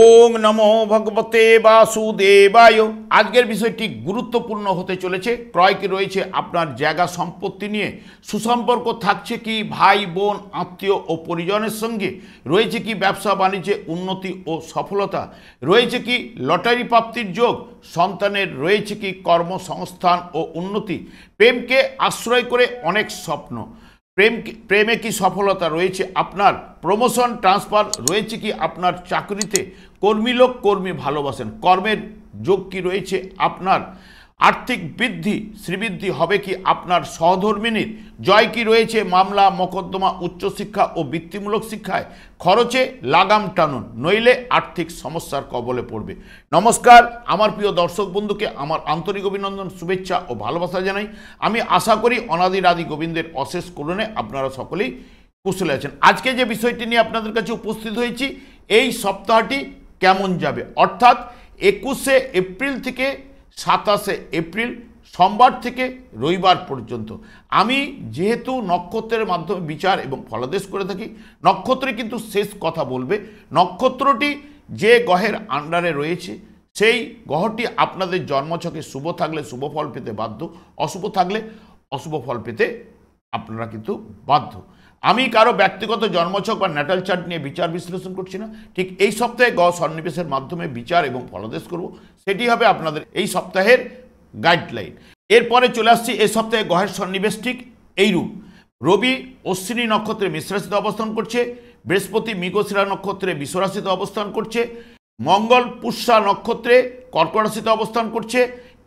ওং নমো ভগবতে বাসুদেবায়। আজকের বিষয়টি গুরুত্বপূর্ণ হতে চলেছে। ক্রয় কি রয়েছে আপনার জায়গা সম্পত্তি নিয়ে, সুসম্পর্ক থাকছে কি ভাই বোন আত্মীয় ও পরিজনের সঙ্গে, রয়েছে কি ব্যবসা বাণিজ্যে উন্নতি ও সফলতা, রয়েছে কি লটারি প্রাপ্তির যোগ, সন্তানের রয়েছে কি কর্মসংস্থান ও উন্নতি, প্রেমকে আশ্রয় করে অনেক স্বপ্ন, প্রেমে কি সফলতা রয়েছে আপনার, প্রমোশন ট্রান্সফার রয়েছে কি আপনার চাকরিতে, কর্মী লোক কর্মী ভালোবাসেন, কর্মের যোগ কি রয়েছে আপনার, আর্থিক বৃদ্ধি শ্রীবৃদ্ধি হবে কি আপনার সহধর্মিনীর, জয় কি রয়েছে মামলা মোকদ্দমা উচ্চশিক্ষা ও বৃত্তিমূলক শিক্ষায়, খরচে লাগাম টানুন নইলে আর্থিক সমস্যার কবলে পড়বে। নমস্কার, আমার প্রিয় দর্শক বন্ধুকে আমার আন্তরিক অভিনন্দন, শুভেচ্ছা ও ভালোবাসা জানাই। আমি আশা করি অনাদির আদি গোবিন্দের অশেষ করুণে আপনারা সকলেই কুশলে আছেন। আজকে যে বিষয়টি নিয়ে আপনাদের কাছে উপস্থিত হয়েছি, এই সপ্তাহটি কেমন যাবে, অর্থাৎ 21শে এপ্রিল থেকে 27শে এপ্রিল সোমবার থেকে রবিবার পর্যন্ত। আমি যেহেতু নক্ষত্রের মাধ্যমে বিচার এবং ফলাদেশ করে থাকি, নক্ষত্রে কিন্তু শেষ কথা বলবে। নক্ষত্রটি যে গ্রহের আন্ডারে রয়েছে সেই গ্রহটি আপনাদের জন্মছকে শুভ থাকলে শুভ ফল পেতে বাধ্য, অশুভ থাকলে অশুভ ফল পেতে আপনারা কিন্তু বাধ্য। আমি কারো ব্যক্তিগত জন্মছক বা ন্যাটাল চার্ট নিয়ে বিচার বিশ্লেষণ করছি না। ঠিক এই সপ্তাহে গ্রহ সন্নিবেশের মাধ্যমে বিচার এবং ফলাদেশ করব, সেটি হবে আপনাদের এই সপ্তাহের গাইডলাইন। এরপরে চলে আসছি এই সপ্তাহে গ্রহের সন্নিবেশ ঠিক এইরূপ। রবি অশ্বিনী নক্ষত্রে মেষ রাশিতে অবস্থান করছে, বৃহস্পতি মৃগশিরা নক্ষত্রে বৃষ রাশিতে অবস্থান করছে, মঙ্গল পুষ্যা নক্ষত্রে কর্কট রাশিতে অবস্থান করছে,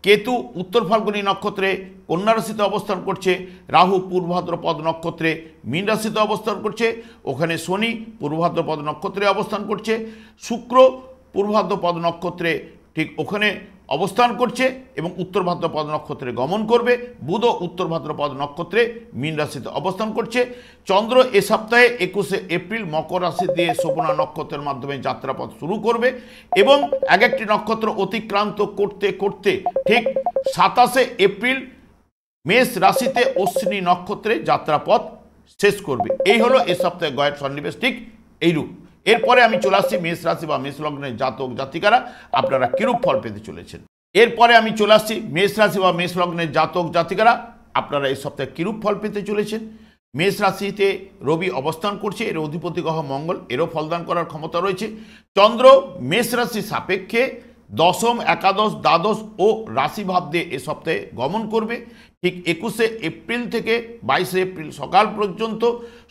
কেতু উত্তর ফাল্গুনী নক্ষত্রে কন্যা রাশিতে অবস্থান করছে, রাহু পূর্বভাদ্রপদ নক্ষত্রে মীন রাশিতে অবস্থান করছে, ওখানে শনি পূর্বভাদ্রপদ নক্ষত্রে অবস্থান করছে, শুক্র পূর্বভাদ্রপদ নক্ষত্রে ঠিক ওখানে অবস্থান করছে এবং উত্তর ভাদ্রপদ নক্ষত্রে গমন করবে, বুধ উত্তর ভাদ্রপদ নক্ষত্রে মীন রাশিতে অবস্থান করছে, চন্দ্র এ সপ্তাহে 21শে এপ্রিল মকর রাশি দিয়ে শোভনা নক্ষত্রের মাধ্যমে যাত্রাপথ শুরু করবে এবং এক একটি নক্ষত্র অতিক্রান্ত করতে করতে ঠিক 27শে এপ্রিল মেষ রাশিতে অশ্বিনী নক্ষত্রে যাত্রাপথ শেষ করবে। এই হলো এ সপ্তাহে গ্রহের সন্নিবেশ ঠিক এইরূপ। এরপরে আমি চলে আসছি মেষ রাশি বা মেষ লগ্নের জাতক জাতিকারা আপনারা কিরূপ ফল পেতে চলেছেন। এরপরে আমি চলে আসছি মেষ রাশি বা মেষ লগ্নের জাতক জাতিকারা আপনারা এই সপ্তাহে কিরূপ ফল পেতে চলেছেন। মেষ রাশিতে রবি অবস্থান করছে, এর অধিপতি গ্রহ মঙ্গল, এরও ফলদান করার ক্ষমতা রয়েছে। চন্দ্র মেষ রাশি সাপেক্ষে দশম একাদশ দ্বাদশ ও রাশিভাব দিয়ে এ সপ্তাহে গমন করবে। ঠিক 21শে এপ্রিল থেকে 22শে এপ্রিল সকাল পর্যন্ত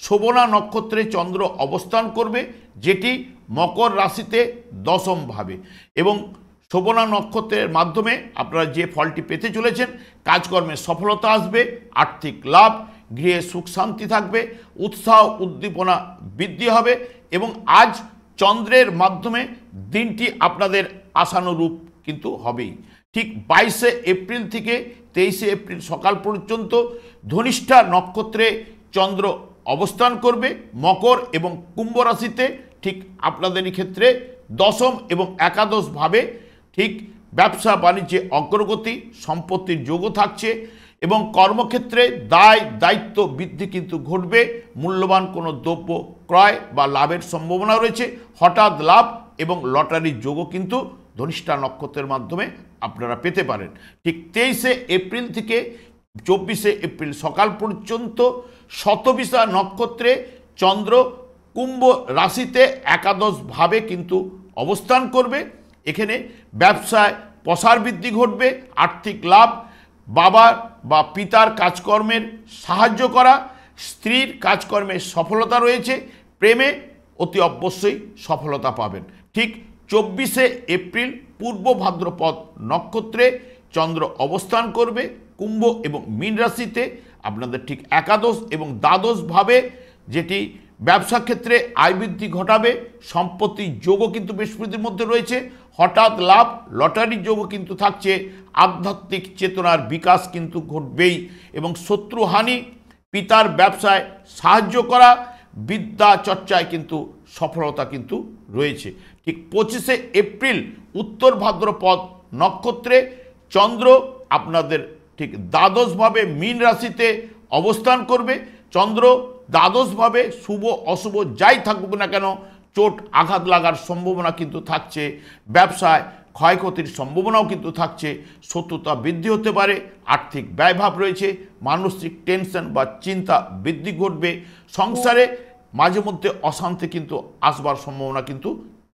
শোভনা নক্ষত্রে চন্দ্র অবস্থান করবে, যেটি মকর রাশিতে দশম ভাবে, এবং শোভনা নক্ষত্রের মাধ্যমে আপনারা যে ফলটি পেতে চলেছেন, কাজকর্মে সফলতা আসবে, আর্থিক লাভ, গৃহে সুখ শান্তি থাকবে, উৎসাহ উদ্দীপনা বৃদ্ধি হবে এবং আজ চন্দ্রের মাধ্যমে দিনটি আপনাদের আশানুরূপ কিন্তু হবেই। ঠিক 22শে এপ্রিল থেকে 23শে এপ্রিল সকাল পর্যন্ত ধনিষ্ঠা নক্ষত্রে চন্দ্র অবস্থান করবে মকর এবং কুম্ভ রাশিতে। ঠিক আপনাদেরই ক্ষেত্রে দশম এবং একাদশ ভাবে ঠিক ব্যবসা বাণিজ্যে অগ্রগতি, সম্পত্তির যোগও থাকছে এবং কর্মক্ষেত্রে দায় দায়িত্ব বৃদ্ধি কিন্তু ঘটবে। মূল্যবান কোনো দ্রব্য ক্রয় বা লাভের সম্ভাবনা রয়েছে, হঠাৎ লাভ এবং লটারির যোগও কিন্তু ধনিষ্ঠা নক্ষত্রের মাধ্যমে আপনারা পেতে পারেন। ঠিক 23শে এপ্রিল থেকে 24শে এপ্রিল সকাল পর্যন্ত শতবিশা নক্ষত্রে চন্দ্র কুম্ভ রাশিতে একাদশ ভাবে কিন্তু অবস্থান করবে। এখানে ব্যবসায় প্রসার বৃদ্ধি ঘটবে, আর্থিক লাভ, বাবার বা পিতার কাজকর্মের সাহায্য করা, স্ত্রীর কাজকর্মে সফলতা রয়েছে, প্রেমে অতি অবশ্যই সফলতা পাবেন। ঠিক 24শে এপ্রিল পূর্ব ভাদ্রপদ নক্ষত্রে চন্দ্র অবস্থান করবে কুম্ভ এবং মীন রাশিতে আপনাদের ঠিক একাদশ এবং দ্বাদশ ভাবে, যেটি ব্যবসা ক্ষেত্রে আয় বৃদ্ধি ঘটাবে, সম্পত্তির যোগও কিন্তু বৃহস্পতির মধ্যে রয়েছে, হঠাৎ লাভ, লটারির যোগও কিন্তু থাকছে, আধ্যাত্মিক চেতনার বিকাশ কিন্তু ঘটবেই এবং শত্রুহানি, পিতার ব্যবসায় সাহায্য করা, বিদ্যা চর্চায় কিন্তু সফলতা কিন্তু রয়েছে। ঠিক 25শে এপ্রিল উত্তর ভাদ্রপদ নক্ষত্রে চন্দ্র আপনাদের ঠিক দ্বাদশভাবে মীন রাশিতে অবস্থান করবে। চন্দ্র দ্বাদশভাবে শুভ অশুভ যাই থাকুক না কেন চোট আঘাত লাগার সম্ভাবনা কিন্তু থাকছে, ব্যবসায় ক্ষয়ক্ষতির সম্ভাবনাও কিন্তু থাকছে, শত্রুতা বৃদ্ধি হতে পারে, আর্থিক ব্যয়ভাব রয়েছে, মানসিক টেনশন বা চিন্তা বৃদ্ধি ঘটবে, সংসারে মাঝে মধ্যে অশান্তি কিন্তু আসবার সম্ভাবনা কিন্তু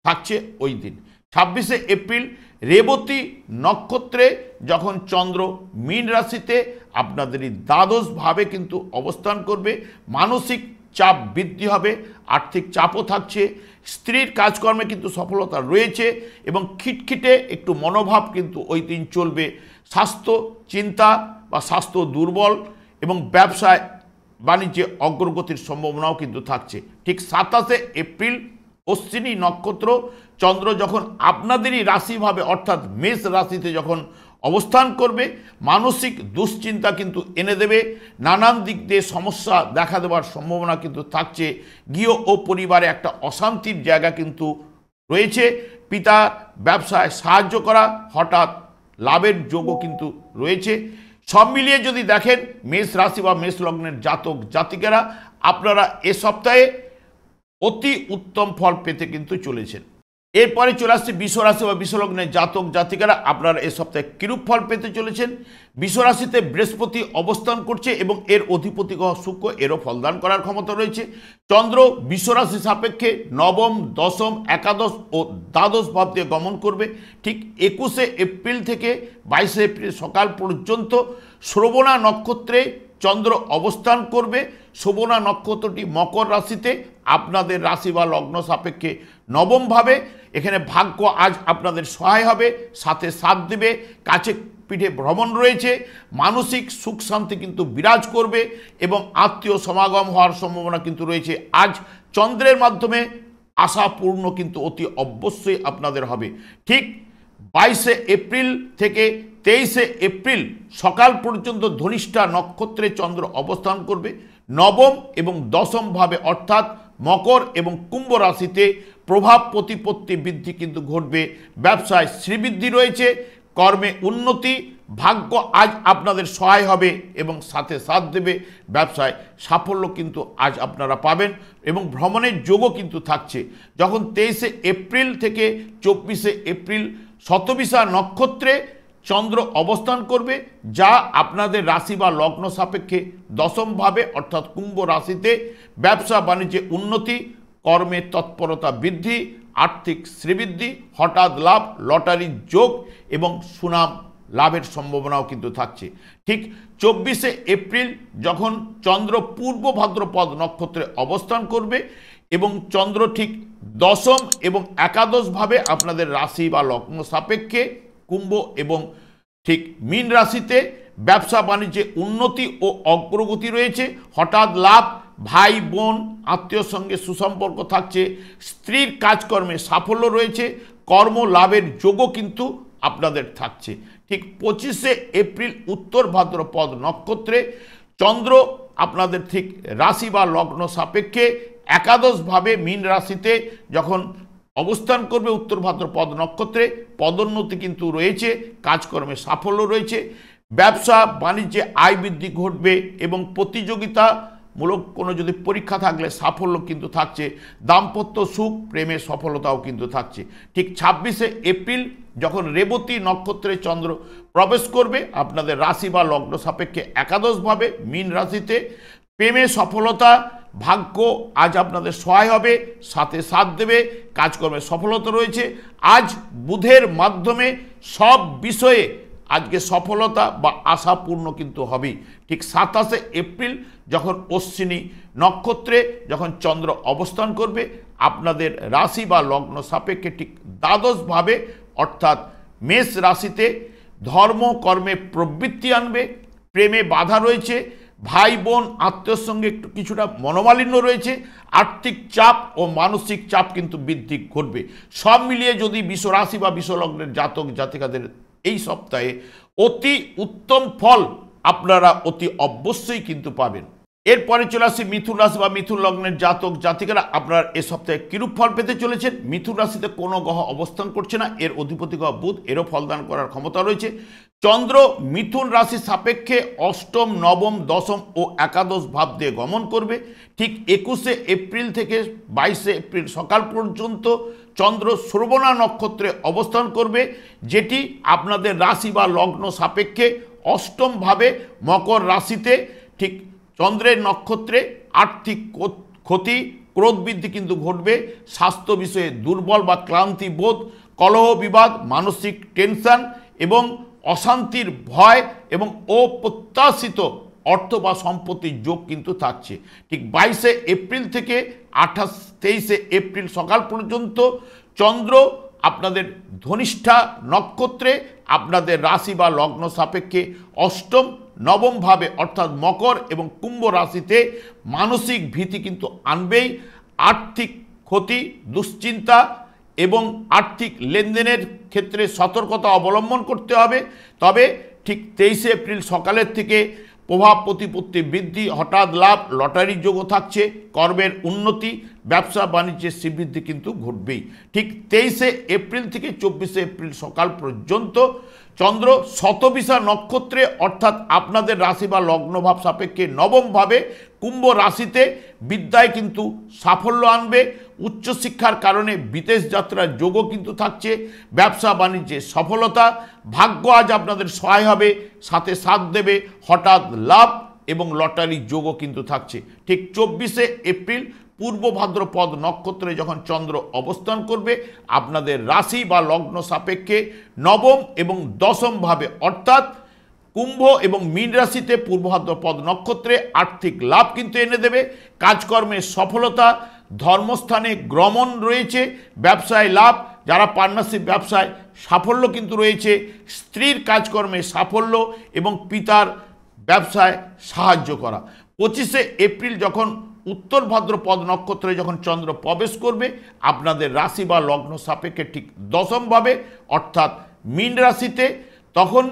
থাকছে ওই দিন। 26শে এপ্রিল রেবতী নক্ষত্রে যখন চন্দ্র মীন রাশিতে আপনাদেরই দ্বাদশভাবে কিন্তু অবস্থান করবে, মানসিক চাপ বৃদ্ধি হবে, আর্থিক চাপও থাকছে, স্ত্রীর কাজকর্মে কিন্তু সফলতা রয়েছে এবং খিটখিটে একটু মনোভাব কিন্তু ওই দিন চলবে। স্বাস্থ্য চিন্তা বা স্বাস্থ্য দুর্বল এবং ব্যবসায় বাণিজ্যে অগ্রগতির সম্ভাবনাও কিন্তু থাকছে। ঠিক 27শে এপ্রিল অশ্বিনী নক্ষত্র চন্দ্র যখন আপনাদেরই রাশিভাবে অর্থাৎ মেষ রাশিতে যখন অবস্থান করবে, মানসিক দুশ্চিন্তা কিন্তু এনে দেবে, নানান দিক দিয়ে সমস্যা দেখা দেওয়ার সম্ভাবনা কিন্তু থাকছে, গৃহ ও পরিবারে একটা অশান্তির জায়গা কিন্তু রয়েছে, পিতা ব্যবসায় সাহায্য করা, হঠাৎ লাভের যোগও কিন্তু রয়েছে। সব মিলিয়ে যদি দেখেন মেষ রাশি বা মেষ লগ্নের জাতক জাতিকারা আপনারা এ সপ্তাহে অতি উত্তম ফল পেতে কিন্তু চলেছেন। এরপরে চলে আসছে বৃষ রাশি বা বৃষ লগ্নের জাতক জাতিকারা আপনারা এ সপ্তাহে কিরূপ ফল পেতে চলেছেন। বৃষ রাশিতে বৃহস্পতি অবস্থান করছে এবং এর অধিপতি গ্রহ শুক্র, এরও ফলদান করার ক্ষমতা রয়েছে। চন্দ্র বৃষ রাশি সাপেক্ষে নবম, দশম, একাদশ ও দ্বাদশ ভাব দিয়ে গমন করবে। ঠিক 21শে এপ্রিল থেকে 22শে এপ্রিল সকাল পর্যন্ত শ্রবণা নক্ষত্রে চন্দ্র অবস্থান করবে। শ্রবণা নক্ষত্রটি মকর রাশিতে আপনাদের রাশি বা লগ্ন সাপেক্ষে নবমভাবে। এখানে ভাগ্য আজ আপনাদের সহায় হবে, সাথে সাথ দেবে, কাছে পিঠে ভ্রমণ রয়েছে, মানসিক সুখ শান্তি কিন্তু বিরাজ করবে এবং আত্মীয় সমাগম হওয়ার সম্ভাবনা কিন্তু রয়েছে। আজ চন্দ্রের মাধ্যমে আশাপূর্ণ কিন্তু অতি অবশ্যই আপনাদের হবে। ঠিক 22শে এপ্রিল থেকে 23শে এপ্রিল সকাল পর্যন্ত ধনিষ্ঠা নক্ষত্রে চন্দ্র অবস্থান করবে। নবম এবং দশম ভাবে অর্থাৎ মকর এবং কুম্ভ রাশিতে প্রভাব প্রতিপত্তি বৃদ্ধি কিন্তু ঘটবে, ব্যবসায় শ্রীবৃদ্ধি রয়েছে, কর্মে উন্নতি, ভাগ্য আজ আপনাদের সহায় হবে এবং সাথে সাথ দেবে, ব্যবসায় সাফল্য কিন্তু আজ আপনারা পাবেন এবং ভ্রমণের যোগও কিন্তু থাকছে। যখন 23শে এপ্রিল থেকে 24শে এপ্রিল শতবিশা নক্ষত্রে চন্দ্র অবস্থান করবে, যা আপনাদের রাশি বা লগ্ন সাপেক্ষে দশমভাবে অর্থাৎ কুম্ভ রাশিতে ব্যবসা বাণিজ্যে উন্নতি, কর্মে তৎপরতা বৃদ্ধি, আর্থিক শ্রীবৃদ্ধি, হঠাৎ লাভ, লটারির যোগ এবং সুনাম লাভের সম্ভাবনাও কিন্তু থাকছে। ঠিক 24শে এপ্রিল যখন চন্দ্র পূর্ব ভাদ্রপদ নক্ষত্রে অবস্থান করবে এবং চন্দ্র ঠিক দশম এবং একাদশভাবে আপনাদের রাশি বা লগ্ন সাপেক্ষে কুম্ভ এবং ঠিক মীন রাশিতে ব্যবসা বাণিজ্যে উন্নতি ও অগ্রগতি রয়েছে, হঠাৎ লাভ, ভাই বোন আত্মীয়র সঙ্গে সুসম্পর্ক থাকছে, স্ত্রীর কাজকর্মে সাফল্য রয়েছে, কর্ম লাভের যোগও কিন্তু আপনাদের থাকছে। ঠিক 25শে এপ্রিল উত্তর ভাদ্রপদ নক্ষত্রে চন্দ্র আপনাদের ঠিক রাশি বা লগ্ন সাপেক্ষে একাদশভাবে মীন রাশিতে যখন অবস্থান করবে উত্তর ভাদ্রপদ নক্ষত্রে, পদোন্নতি কিন্তু রয়েছে, কাজকর্মে সাফল্য রয়েছে, ব্যবসা বাণিজ্যে আয় বৃদ্ধি ঘটবে এবং প্রতিযোগিতামূলক কোনো যদি পরীক্ষা থাকলে সাফল্য কিন্তু থাকছে, দাম্পত্য সুখ, প্রেমে সফলতাও কিন্তু থাকছে। ঠিক 26শে এপ্রিল যখন রেবতী নক্ষত্রে চন্দ্র প্রবেশ করবে আপনাদের রাশি বা লগ্ন সাপেক্ষে একাদশভাবে মীন রাশিতে, প্রেমে সফলতা, ভাগ্য আজ আপনাদের সহায় হবে, সাথে সাথ দেবে, কাজকর্মে সফলতা রয়েছে। আজ বুধের মাধ্যমে সব বিষয়ে আজকে সফলতা বা আশাপূর্ণ কিন্তু হবেই। ঠিক 27শে এপ্রিল যখন অশ্বিনী নক্ষত্রে যখন চন্দ্র অবস্থান করবে আপনাদের রাশি বা লগ্ন সাপেক্ষে ঠিক দ্বাদশভাবে অর্থাৎ মেষ রাশিতে ধর্ম কর্মে প্রবৃত্তি আনবে, প্রেমে বাধা রয়েছে, ভাই বোন আত্মীয়র সঙ্গে একটু কিছুটা মনোমালিন্য রয়েছে, আর্থিক চাপ ও মানসিক চাপ কিন্তু বৃদ্ধি ঘটবে। সব মিলিয়ে যদি বৃষ রাশি বা বৃষ লগ্নের জাতক জাতিকাদের এই সপ্তাহে অতি উত্তম ফল আপনারা অতি অবশ্যই কিন্তু পাবেন। এরপরে চলে আসি মিথুন রাশি বা মিথুন লগ্নের জাতক জাতিকারা আপনার এ সপ্তাহে কিরূপ ফল পেতে চলেছেন। মিথুন রাশিতে কোনো গ্রহ অবস্থান করছে না, এর অধিপতি গ্রহ বুধ, এরও ফলদান করার ক্ষমতা রয়েছে। চন্দ্র মিথুন রাশি সাপেক্ষে অষ্টম, নবম, দশম ও একাদশ ভাব দিয়ে গমন করবে। ঠিক 21শে এপ্রিল থেকে 22শে এপ্রিল সকাল পর্যন্ত চন্দ্র শ্রবণা নক্ষত্রে অবস্থান করবে, যেটি আপনাদের রাশি বা লগ্ন সাপেক্ষে অষ্টম ভাবে মকর রাশিতে। ঠিক চন্দ্রের নক্ষত্রে আর্থিক ক্ষতি, ক্রোধ বৃদ্ধি কিন্তু ঘটবে, স্বাস্থ্য বিষয়ে দুর্বল বা ক্লান্তি বোধ, কলহ বিবাদ, মানসিক টেনশন এবং অশান্তির ভয় এবং অপ্রত্যাশিত অর্থ বা সম্পত্তির যোগ কিন্তু থাকছে। ঠিক 22শে এপ্রিল থেকে 23শে এপ্রিল সকাল পর্যন্ত চন্দ্র আপনাদের ধনিষ্ঠা নক্ষত্রে আপনাদের রাশি বা লগ্ন সাপেক্ষে অষ্টম, নবম ভাবে অর্থাৎ মকর এবং কুম্ভ রাশিতে মানসিক ভীতি কিন্তু আনবেই। আর্থিক ক্ষতি, দুশ্চিন্তা এবং আর্থিক লেনদেনের ক্ষেত্রে সতর্কতা অবলম্বন করতে হবে। তবে ঠিক 23শে এপ্রিল সকালের থেকে প্রভাব প্রতিপত্তি বৃদ্ধি, হঠাৎ লাভ, লটারির যোগও থাকছে, কর্মের উন্নতি, ব্যবসা বাণিজ্যের শ্রীবৃদ্ধি কিন্তু ঘটবেই। ঠিক 23শে এপ্রিল থেকে 24শে এপ্রিল সকাল পর্যন্ত চন্দ্র শতবিশা নক্ষত্রে অর্থাৎ আপনাদের রাশি বা লগ্নভাব সাপেক্ষে নবম ভাবে কুম্ভ রাশিতে বিদ্যায় কিন্তু সাফল্য আনবে। উচ্চশিক্ষার কারণে বিদেশ যাত্রার যোগও কিন্তু থাকছে, ব্যবসা বাণিজ্যে সফলতা, ভাগ্য আজ আপনাদের সহায় হবে, সাথে সাথ দেবে হঠাৎ লাভ এবং লটারির যোগও কিন্তু থাকছে। ঠিক 24শে এপ্রিল পূর্ব ভাদ্রপদ নক্ষত্রে যখন চন্দ্র অবস্থান করবে আপনাদের রাশি বা লগ্ন সাপেক্ষে নবম এবং দশম ভাবে অর্থাৎ কুম্ভ এবং মীন রাশিতে পূর্ব ভাদ্রপদ নক্ষত্রে আর্থিক লাভ কিন্তু এনে দেবে, কাজকর্মের সফলতা, ধর্মস্থানে গ্রমণ রয়েছে, ব্যবসায় লাভ, যারা পার্টনারশিপ ব্যবসায় সাফল্য কিন্তু রয়েছে, স্ত্রীর কাজকর্মে সাফল্য এবং পিতার ব্যবসায় সাহায্য করা। 25শে এপ্রিল যখন উত্তর ভাদ্রপদ নক্ষত্রে যখন চন্দ্র প্রবেশ করবে আপনাদের রাশি বা লগ্ন সাপেক্ষে ঠিক দশমভাবে অর্থাৎ মীন রাশিতে, তখন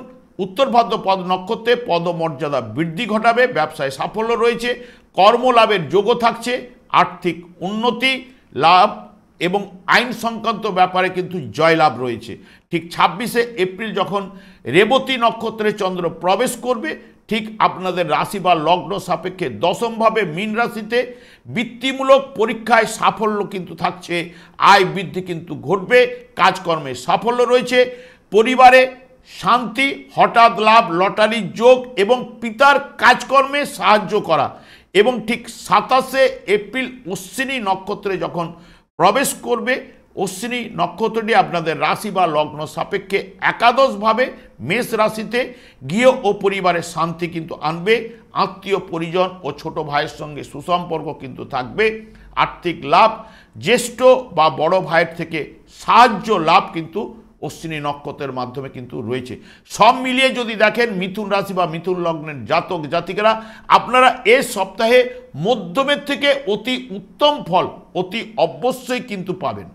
উত্তর ভাদ্রপদ নক্ষত্রে পদমর্যাদা বৃদ্ধি ঘটাবে, ব্যবসায় সাফল্য রয়েছে, কর্মলাভের যোগও থাকছে, আর্থিক উন্নতি লাভ এবং আইন সংক্রান্ত ব্যাপারে কিন্তু জয়লাভ রয়েছে। ঠিক 26শে এপ্রিল যখন রেবতী নক্ষত্রে চন্দ্র প্রবেশ করবে ঠিক আপনাদের রাশি বা লগ্ন সাপেক্ষে দশমভাবে মীন রাশিতে বৃত্তিমূলক পরীক্ষায় সাফল্য কিন্তু থাকছে, আয় বৃদ্ধি কিন্তু ঘটবে, কাজকর্মে সাফল্য রয়েছে, পরিবারে শান্তি, হঠাৎ লাভ, লটারির যোগ এবং পিতার কাজকর্মে সাহায্য করা। এবং ঠিক 27শে এপ্রিল অশ্বিনী নক্ষত্রে যখন প্রবেশ করবে অশ্বিনী নক্ষত্রটি আপনাদের রাশি বা লগ্ন সাপেক্ষে একাদশভাবে মেষ রাশিতে গৃহ ও পরিবারের শান্তি কিন্তু আনবে, আত্মীয় পরিজন ও ছোট ভাইয়ের সঙ্গে সুসম্পর্ক কিন্তু থাকবে, আর্থিক লাভ, জ্যেষ্ঠ বা বড় ভাইয়ের থেকে সাহায্য লাভ কিন্তু অশ্বিনী নক্ষত্রের মাধ্যমে কিন্তু রয়েছে। সব মিলিয়ে যদি দেখেন মিথুন রাশি বা মিথুন লগ্নের জাতক জাতিকারা আপনারা এ সপ্তাহে মধ্যমের থেকে অতি উত্তম ফল অতি অবশ্যই কিন্তু পাবেন।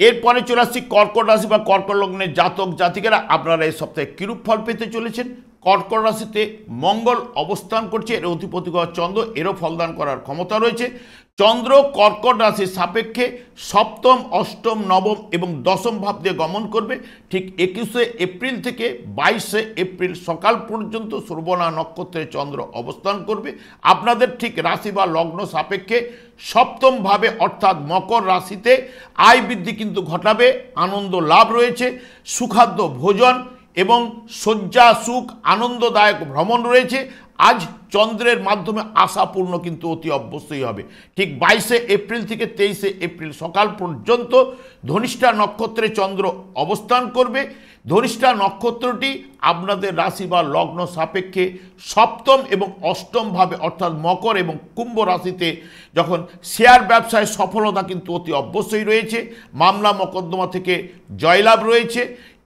এরপরে চলে আসছি কর্কট রাশি বা কর্কট লগ্নের জাতক জাতিকারা আপনারা এই সপ্তাহে কিরূপ ফল পেতে চলেছেন। কর্কট রাশিতে মঙ্গল অবস্থান করছে, এর অধিপতি গ্রহ চন্দ্র, এরও ফলদান করার ক্ষমতা রয়েছে। চন্দ্র কর্কট রাশির সাপেক্ষে সপ্তম, অষ্টম, নবম এবং দশম ভাব দিয়ে গমন করবে। ঠিক 21শে এপ্রিল থেকে 22শে এপ্রিল সকাল পর্যন্ত শ্রবণা নক্ষত্রে চন্দ্র অবস্থান করবে আপনাদের ঠিক রাশি বা লগ্ন সাপেক্ষে সপ্তম ভাবে অর্থাৎ মকর রাশিতে আয় বৃদ্ধি কিন্তু ঘটাবে, আনন্দ লাভ রয়েছে, সুখাদ্য ভোজন এবং শয্যা সুখ আনন্দদায়ক ভ্রমণ রয়েছে। আজ চন্দ্রের মাধ্যমে আশাপূর্ণ কিন্তু অতি অবশ্যই হবে। ঠিক 22শে এপ্রিল থেকে 23শে এপ্রিল সকাল পর্যন্ত ধনিষ্ঠা নক্ষত্রে চন্দ্র অবস্থান করবে। ধনিষ্ঠা নক্ষত্রটি আপনাদের রাশি বা লগ্ন সাপেক্ষে সপ্তম এবং অষ্টম ভাবে অর্থাৎ মকর এবং কুম্ভ রাশিতে যখন শেয়ার ব্যবসায় সফলতা কিন্তু অতি অবশ্যই রয়েছে, মামলা মোকদ্দমা থেকে জয়লাভ রয়েছে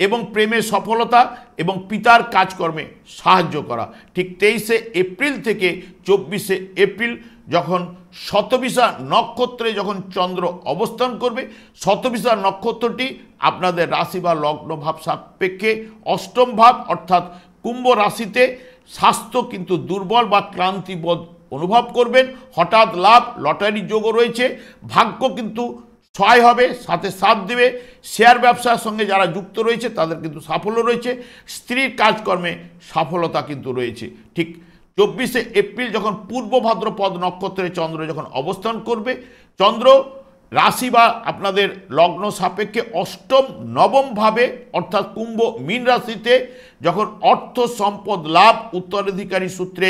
এবং প্রেমে সফলতা এবং পিতার কাজকর্মে সাহায্য করা। ঠিক 23শে এপ্রিল থেকে 24শে এপ্রিল যখন শতবিশা নক্ষত্রে যখন চন্দ্র অবস্থান করবে, শতবিশা নক্ষত্রটি আপনাদের রাশি বা লগ্ন ভাব সাপেক্ষে অষ্টম ভাব অর্থাৎ কুম্ভ রাশিতে স্বাস্থ্য কিন্তু দুর্বল বা ক্লান্তিবোধ অনুভব করবেন। হঠাৎ লাভ, লটারি যোগও রয়েছে। ভাগ্য কিন্তু সহায় হবে, সাথে সাথ দেবে। শেয়ার ব্যবসার সঙ্গে যারা যুক্ত রয়েছে তাদের কিন্তু সাফল্য রয়েছে। স্ত্রীর কাজকর্মে সফলতা কিন্তু রয়েছে। ঠিক 24শে এপ্রিল যখন পূর্ব ভাদ্রপদ নক্ষত্রে চন্দ্র যখন অবস্থান করবে, চন্দ্র রাশি বা আপনাদের লগ্ন সাপেক্ষে অষ্টম নবম ভাবে অর্থাৎ কুম্ভ মীন রাশিতে যখন অর্থ সম্পদ লাভ, উত্তরাধিকারী সূত্রে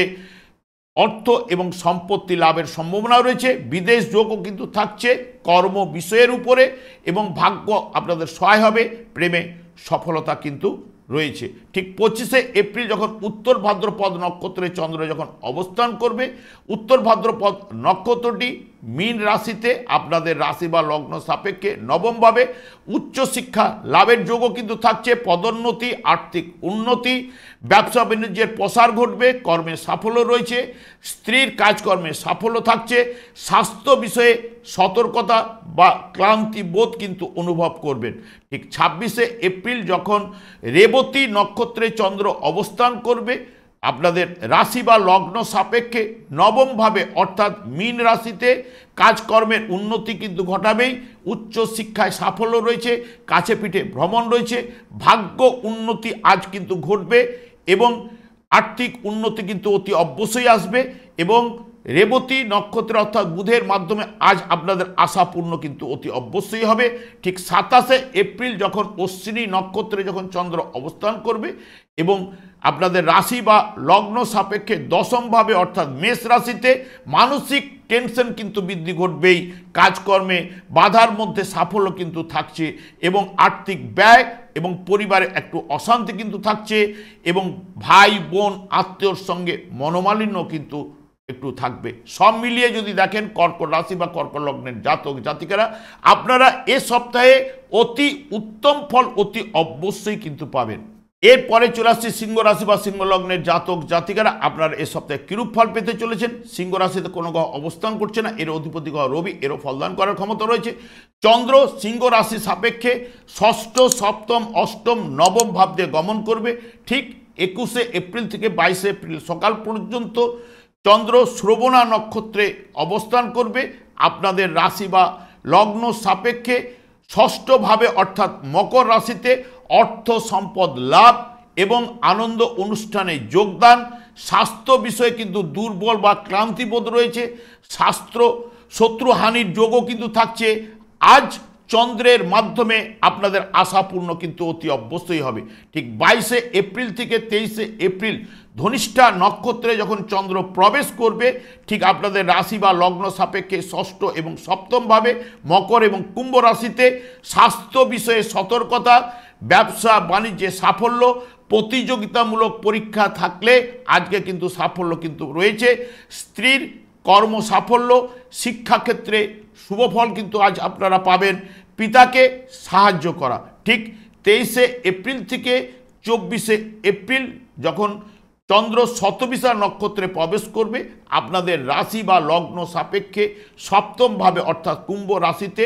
অর্থ এবং সম্পত্তি লাভের সম্ভাবনা রয়েছে। বিদেশ যোগও কিন্তু থাকছে কর্ম বিষয়ের উপরে, এবং ভাগ্য আপনাদের সহায় হবে। প্রেমে সফলতা কিন্তু রয়েছে। ঠিক 25শে এপ্রিল যখন উত্তর ভাদ্রপদ নক্ষত্রে চন্দ্র যখন অবস্থান করবে, উত্তর ভাদ্রপদ নক্ষত্রটি মীন রাশিতে আপনাদের রাশি বা লগ্ন সাপেক্ষে নবমভাবে উচ্চশিক্ষা লাভের যোগও কিন্তু থাকছে। পদোন্নতি, আর্থিক উন্নতি, ব্যবসা বাণিজ্যের প্রসার ঘটবে, কর্মে সাফল্য রয়েছে। স্ত্রীর কাজকর্মে সাফল্য থাকছে। স্বাস্থ্য বিষয়ে সতর্কতা বা ক্লান্তি বোধ কিন্তু অনুভব করবেন। ঠিক 26শে এপ্রিল যখন রেবতী নক্ষত্রে চন্দ্র অবস্থান করবে আপনাদের রাশি বা লগ্ন সাপেক্ষে নবমভাবে অর্থাৎ মীন রাশিতে কাজকর্মের উন্নতি কিন্তু ঘটাবেই। উচ্চশিক্ষায় সাফল্য রয়েছে, কাছে পিঠে ভ্রমণ রয়েছে। ভাগ্য উন্নতি আজ কিন্তু ঘটবে এবং আর্থিক উন্নতি কিন্তু অতি অবশ্যই আসবে। এবং রেবতী নক্ষত্র অর্থাৎ বুধের মাধ্যমে আজ আপনাদের আশাপূর্ণ কিন্তু অতি অবশ্যই হবে। ঠিক 27শে এপ্রিল যখন অশ্বিনী নক্ষত্রে যখন চন্দ্র অবস্থান করবে এবং আপনাদের রাশি বা লগ্ন সাপেক্ষে দশমভাবে অর্থাৎ মেষ রাশিতে মানসিক টেনশন কিন্তু বৃদ্ধি ঘটবেই। কাজকর্মে বাধার মধ্যে সাফল্য কিন্তু থাকছে এবং আর্থিক ব্যয় এবং পরিবারে একটু অশান্তি কিন্তু থাকছে, এবং ভাই বোন আত্মীয়র সঙ্গে মনোমালিন্য কিন্তু একটু থাকবে। সব মিলিয়ে যদি দেখেন কর্কট রাশি বা কর্কট লগ্নের জাতক জাতিকারা আপনারা এ সপ্তাহে অতি উত্তম ফল অতি অবশ্যই কিন্তু পাবেন। এরপরে চলে আসছে সিংহ রাশি বা সিংহ লগ্নের জাতক জাতিকারা আপনারা এ সপ্তাহে কিরূপ ফল পেতে চলেছেন। সিংহ রাশিতে কোনো গ্রহ অবস্থান করছে না, এর অধিপতি গ্রহ রবি, এরও ফলদান করার ক্ষমতা রয়েছে। চন্দ্র সিংহ রাশি সাপেক্ষে ষষ্ঠ, সপ্তম, অষ্টম, নবম ভাব দিয়ে গমন করবে। ঠিক 21শে এপ্রিল থেকে 22শে এপ্রিল সকাল পর্যন্ত চন্দ্র শ্রবণা নক্ষত্রে অবস্থান করবে আপনাদের রাশি বা লগ্ন সাপেক্ষে ষষ্ঠভাবে অর্থাৎ মকর রাশিতে অর্থ সম্পদ লাভ এবং আনন্দ অনুষ্ঠানে যোগদান। স্বাস্থ্য বিষয়ে কিন্তু দুর্বল বা ক্লান্তিবোধ রয়েছে। শত্রুহানির যোগও কিন্তু থাকছে। আজ চন্দ্রের মাধ্যমে আপনাদের আশাপূর্ণ কিন্তু অতি অবশ্যই হবে। ঠিক 22শে এপ্রিল থেকে 23শে এপ্রিল ধনিষ্ঠা নক্ষত্রে যখন চন্দ্র প্রবেশ করবে ঠিক আপনাদের রাশি বা লগ্ন সাপেক্ষে ষষ্ঠ এবং সপ্তমভাবে মকর এবং কুম্ভ রাশিতে স্বাস্থ্য বিষয়ে সতর্কতা, ব্যবসা বাণিজ্যে সাফল্য, প্রতিযোগিতামূলক পরীক্ষা থাকলে আজকে কিন্তু সাফল্য কিন্তু রয়েছে। স্ত্রীর কর্ম সাফল্য, শিক্ষাক্ষেত্রে শুভফল কিন্তু আজ আপনারা পাবেন। পিতাকে সাহায্য করা। ঠিক 23শে এপ্রিল থেকে 24শে এপ্রিল যখন চন্দ্র শতবিশা নক্ষত্রে প্রবেশ করবে আপনাদের রাশি বা লগ্ন সাপেক্ষে সপ্তমভাবে অর্থাৎ কুম্ভ রাশিতে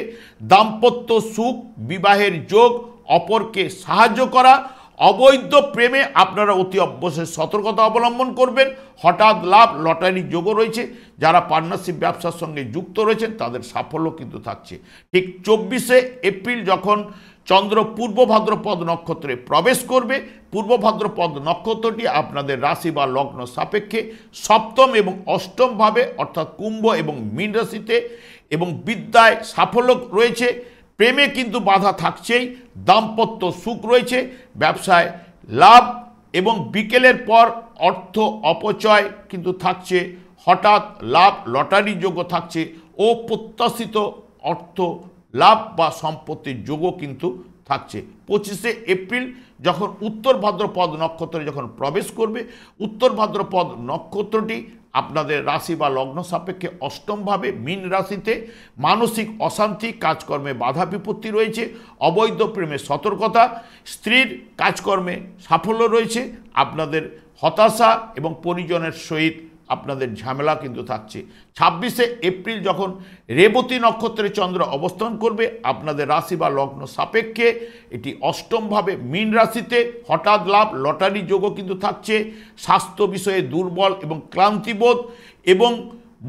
দাম্পত্য সুখ, বিবাহের যোগ, অপরকে সাহায্য করা, অবৈধ প্রেমে আপনারা অতি অবশ্যই সতর্কতা অবলম্বন করবেন। হঠাৎ লাভ, লটারি যোগও রয়েছে। যারা পার্টনারশিপ ব্যবসার সঙ্গে যুক্ত রয়েছেন তাদের সাফল্য কিন্তু থাকছে। ঠিক 24শে এপ্রিল যখন চন্দ্র পূর্ব ভাদ্রপদ নক্ষত্রে প্রবেশ করবে, পূর্ব ভাদ্রপদ নক্ষত্রটি আপনাদের রাশি বা লগ্ন সাপেক্ষে সপ্তম এবং অষ্টমভাবে অর্থাৎ কুম্ভ এবং মীন রাশিতে, এবং বিদ্যায় সাফল্য রয়েছে। প্রেমে কিন্তু বাধা থাকছেই, দাম্পত্য সুখ রয়েছে, ব্যবসায় লাভ এবং বিকেলের পর অর্থ অপচয় কিন্তু থাকছে। হঠাৎ লাভ, লটারি যোগও থাকছে। অপ্রত্যাশিত অর্থ লাভ বা সম্পত্তির যোগও কিন্তু থাকছে। 25শে এপ্রিল যখন উত্তর ভাদ্রপদ নক্ষত্রে যখন প্রবেশ করবে, উত্তর ভাদ্রপদ নক্ষত্রটি আপনাদের রাশি বা লগ্ন সাপেক্ষে অষ্টমভাবে মীন রাশিতে মানসিক অশান্তি, কাজকর্মে বাধা বিপত্তি রয়েছে, অবৈধ প্রেমে সতর্কতা, স্ত্রীর কাজকর্মে সাফল্য রয়েছে। আপনাদের হতাশা এবং পরিজনের সহিত আপনাদের ঝামেলা কিন্তু থাকছে। 26শে এপ্রিল যখন রেবতী নক্ষত্রে চন্দ্র অবস্থান করবে আপনাদের রাশি বা লগ্ন সাপেক্ষে এটি অষ্টমভাবে মীন রাশিতে হঠাৎ লাভ, লটারি যোগও কিন্তু থাকছে। স্বাস্থ্য বিষয়ে দুর্বল এবং ক্লান্তিবোধ এবং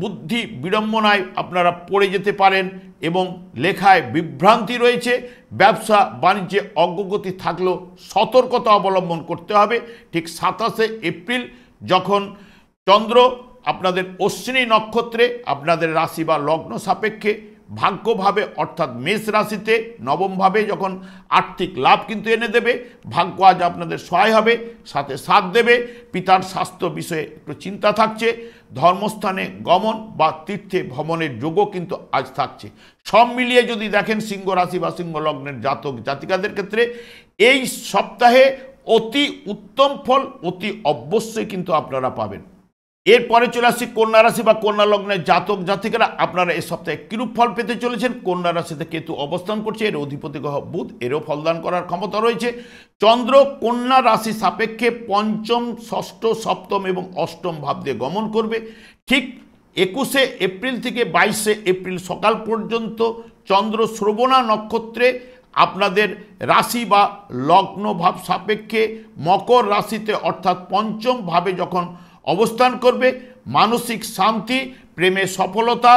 বুদ্ধি বিড়ম্বনায় আপনারা পড়ে যেতে পারেন এবং লেখায় বিভ্রান্তি রয়েছে। ব্যবসা বাণিজ্যে অগ্রগতি থাকলেও সতর্কতা অবলম্বন করতে হবে। ঠিক 27 এপ্রিল যখন চন্দ্র আপনাদের অশ্বিনী নক্ষত্রে আপনাদের রাশি বা লগ্ন সাপেক্ষে ভাগ্যভাবে অর্থাৎ মেষ রাশিতে নবমভাবে যখন আর্থিক লাভ কিন্তু এনে দেবে, ভাগ্য আজ আপনাদের সহায় হবে, সাথে সাথ দেবে। পিতার স্বাস্থ্য বিষয়ে একটু চিন্তা থাকছে। ধর্মস্থানে গমন বা তীর্থে ভ্রমণের যোগও কিন্তু আজ থাকছে। সব মিলিয়ে যদি দেখেন সিংহ রাশি বা সিংহ লগ্নের জাতক জাতিকাদের ক্ষেত্রে এই সপ্তাহে অতি উত্তম ফল অতি অবশ্যই কিন্তু আপনারা পাবেন। এরপরে চলে আসছি কন্যা রাশি বা কন্যা লগ্নের জাতক জাতিকারা, আপনারা এই সপ্তাহে কিরূপ ফল পেতে চলেছেন। কন্যা রাশিতে কেতু অবস্থান করছে, এর অধিপতি গ্রহ বুধ, এরও ফলদান করার ক্ষমতা রয়েছে। চন্দ্র কন্যা রাশি সাপেক্ষে পঞ্চম, ষষ্ঠ, সপ্তম এবং অষ্টম ভাব দিয়ে গমন করবে। ঠিক 21 এপ্রিল থেকে 22 এপ্রিল সকাল পর্যন্ত চন্দ্র শ্রবণা নক্ষত্রে আপনাদের রাশি বা লগ্ন ভাব সাপেক্ষে মকর রাশিতে অর্থাৎ পঞ্চম ভাবে যখন অবস্থান করবে, মানসিক শান্তি, প্রেমে সফলতা,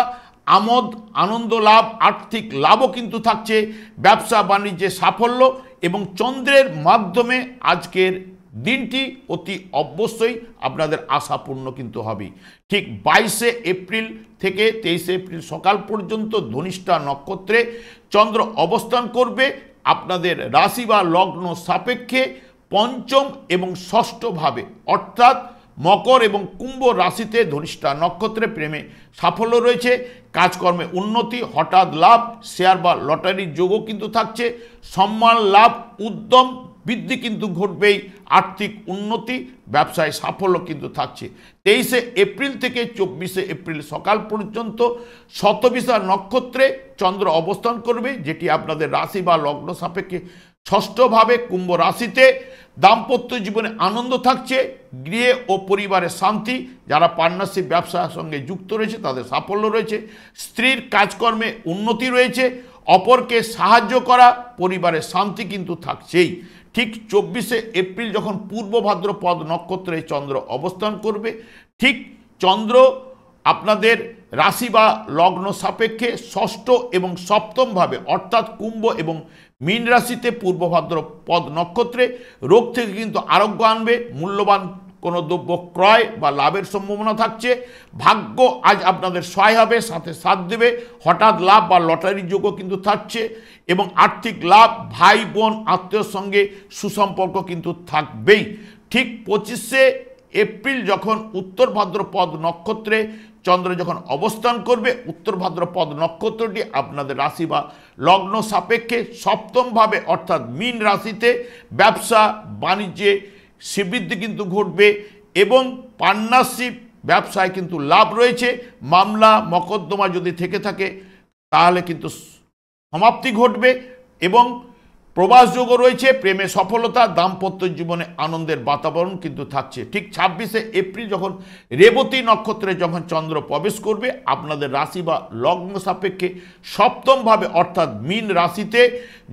আমোদ আনন্দ লাভ, আর্থিক লাভও কিন্তু থাকছে, ব্যবসা বাণিজ্যে সাফল্য এবং চন্দ্রের মাধ্যমে আজকের দিনটি অতি অবশ্যই আপনাদের আশাপূর্ণ কিন্তু হবে। ঠিক 22 এপ্রিল থেকে 23 এপ্রিল সকাল পর্যন্ত ধনিষ্ঠা নক্ষত্রে চন্দ্র অবস্থান করবে আপনাদের রাশি বা লগ্ন সাপেক্ষে পঞ্চম এবং ষষ্ঠ ভাবে অর্থাৎ মকর এবং কুম্ভ রাশিতে ধনিষ্ঠা নক্ষত্রে প্রেমে সাফল্য রয়েছে, কাজকর্মে উন্নতি, হঠাৎ লাভ, শেয়ার বা লটারির যোগও কিন্তু থাকছে, সম্মান লাভ, উদ্যম বৃদ্ধি কিন্তু ঘটবেই, আর্থিক উন্নতি, ব্যবসায় সাফল্য কিন্তু থাকছে। 23 এপ্রিল থেকে 24 এপ্রিল সকাল পর্যন্ত শতবিশা নক্ষত্রে চন্দ্র অবস্থান করবে, যেটি আপনাদের রাশি বা লগ্ন সাপেক্ষে ষষ্ঠভাবে কুম্ভ রাশিতে। দাম্পত্য জীবনে আনন্দ থাকছে, গৃহে ও পরিবারে শান্তি, যারা পার্টনারশিপ ব্যবসার সঙ্গে যুক্ত রয়েছে তাদের সাফল্য রয়েছে, স্ত্রীর কাজকর্মে উন্নতি রয়েছে, অপরকে সাহায্য করা, পরিবারের শান্তি কিন্তু থাকছেই। ঠিক 24 এপ্রিল যখন পূর্ব ভাদ্রপদ নক্ষত্রে চন্দ্র অবস্থান করবে, ঠিক চন্দ্র আপনাদের রাশি বা লগ্ন সাপেক্ষে ষষ্ঠ এবং সপ্তম ভাবে অর্থাৎ কুম্ভ এবং মীন রাশিতে পূর্ব ভাদ্রপদ নক্ষত্রে রোগ থেকে কিন্তু আরোগ্য আনবে, মূল্যবান কোনো দ্রব্য ক্রয় বা লাভের সম্ভাবনা থাকছে, ভাগ্য আজ আপনাদের সহায় হবে, সাথে সাথ দেবে, হঠাৎ লাভ বা লটারির যোগও কিন্তু থাকছে এবং আর্থিক লাভ, ভাই বোন আত্মীয়র সঙ্গে সুসম্পর্ক কিন্তু থাকবেই। ঠিক 25 এপ্রিল যখন উত্তর ভাদ্রপদ নক্ষত্রে চন্দ্র যখন অবস্থান করবে, উত্তর ভাদ্রপদ নক্ষত্রটি আপনাদের রাশি বা লগ্ন সাপেক্ষে সপ্তম ভাবে অর্থাৎ মীন রাশিতে ব্যবসা বাণিজ্যে শ্রীবৃদ্ধি কিন্তু ঘটবে এবং পার্টনারশিপ ব্যবসায় কিন্তু লাভ রয়েছে, মামলা মকদ্দমা যদি থেকে থাকে তাহলে কিন্তু সমাপ্তি ঘটবে এবং প্রবাসযোগও রয়েছে, প্রেমে সফলতা, দাম্পত্য জীবনে আনন্দের বাতাবরণ কিন্তু থাকছে। ঠিক 26 এপ্রিল যখন রেবতী নক্ষত্রে যখন চন্দ্র প্রবেশ করবে আপনাদের রাশি বা লগ্ন সাপেক্ষে সপ্তমভাবে অর্থাৎ মীন রাশিতে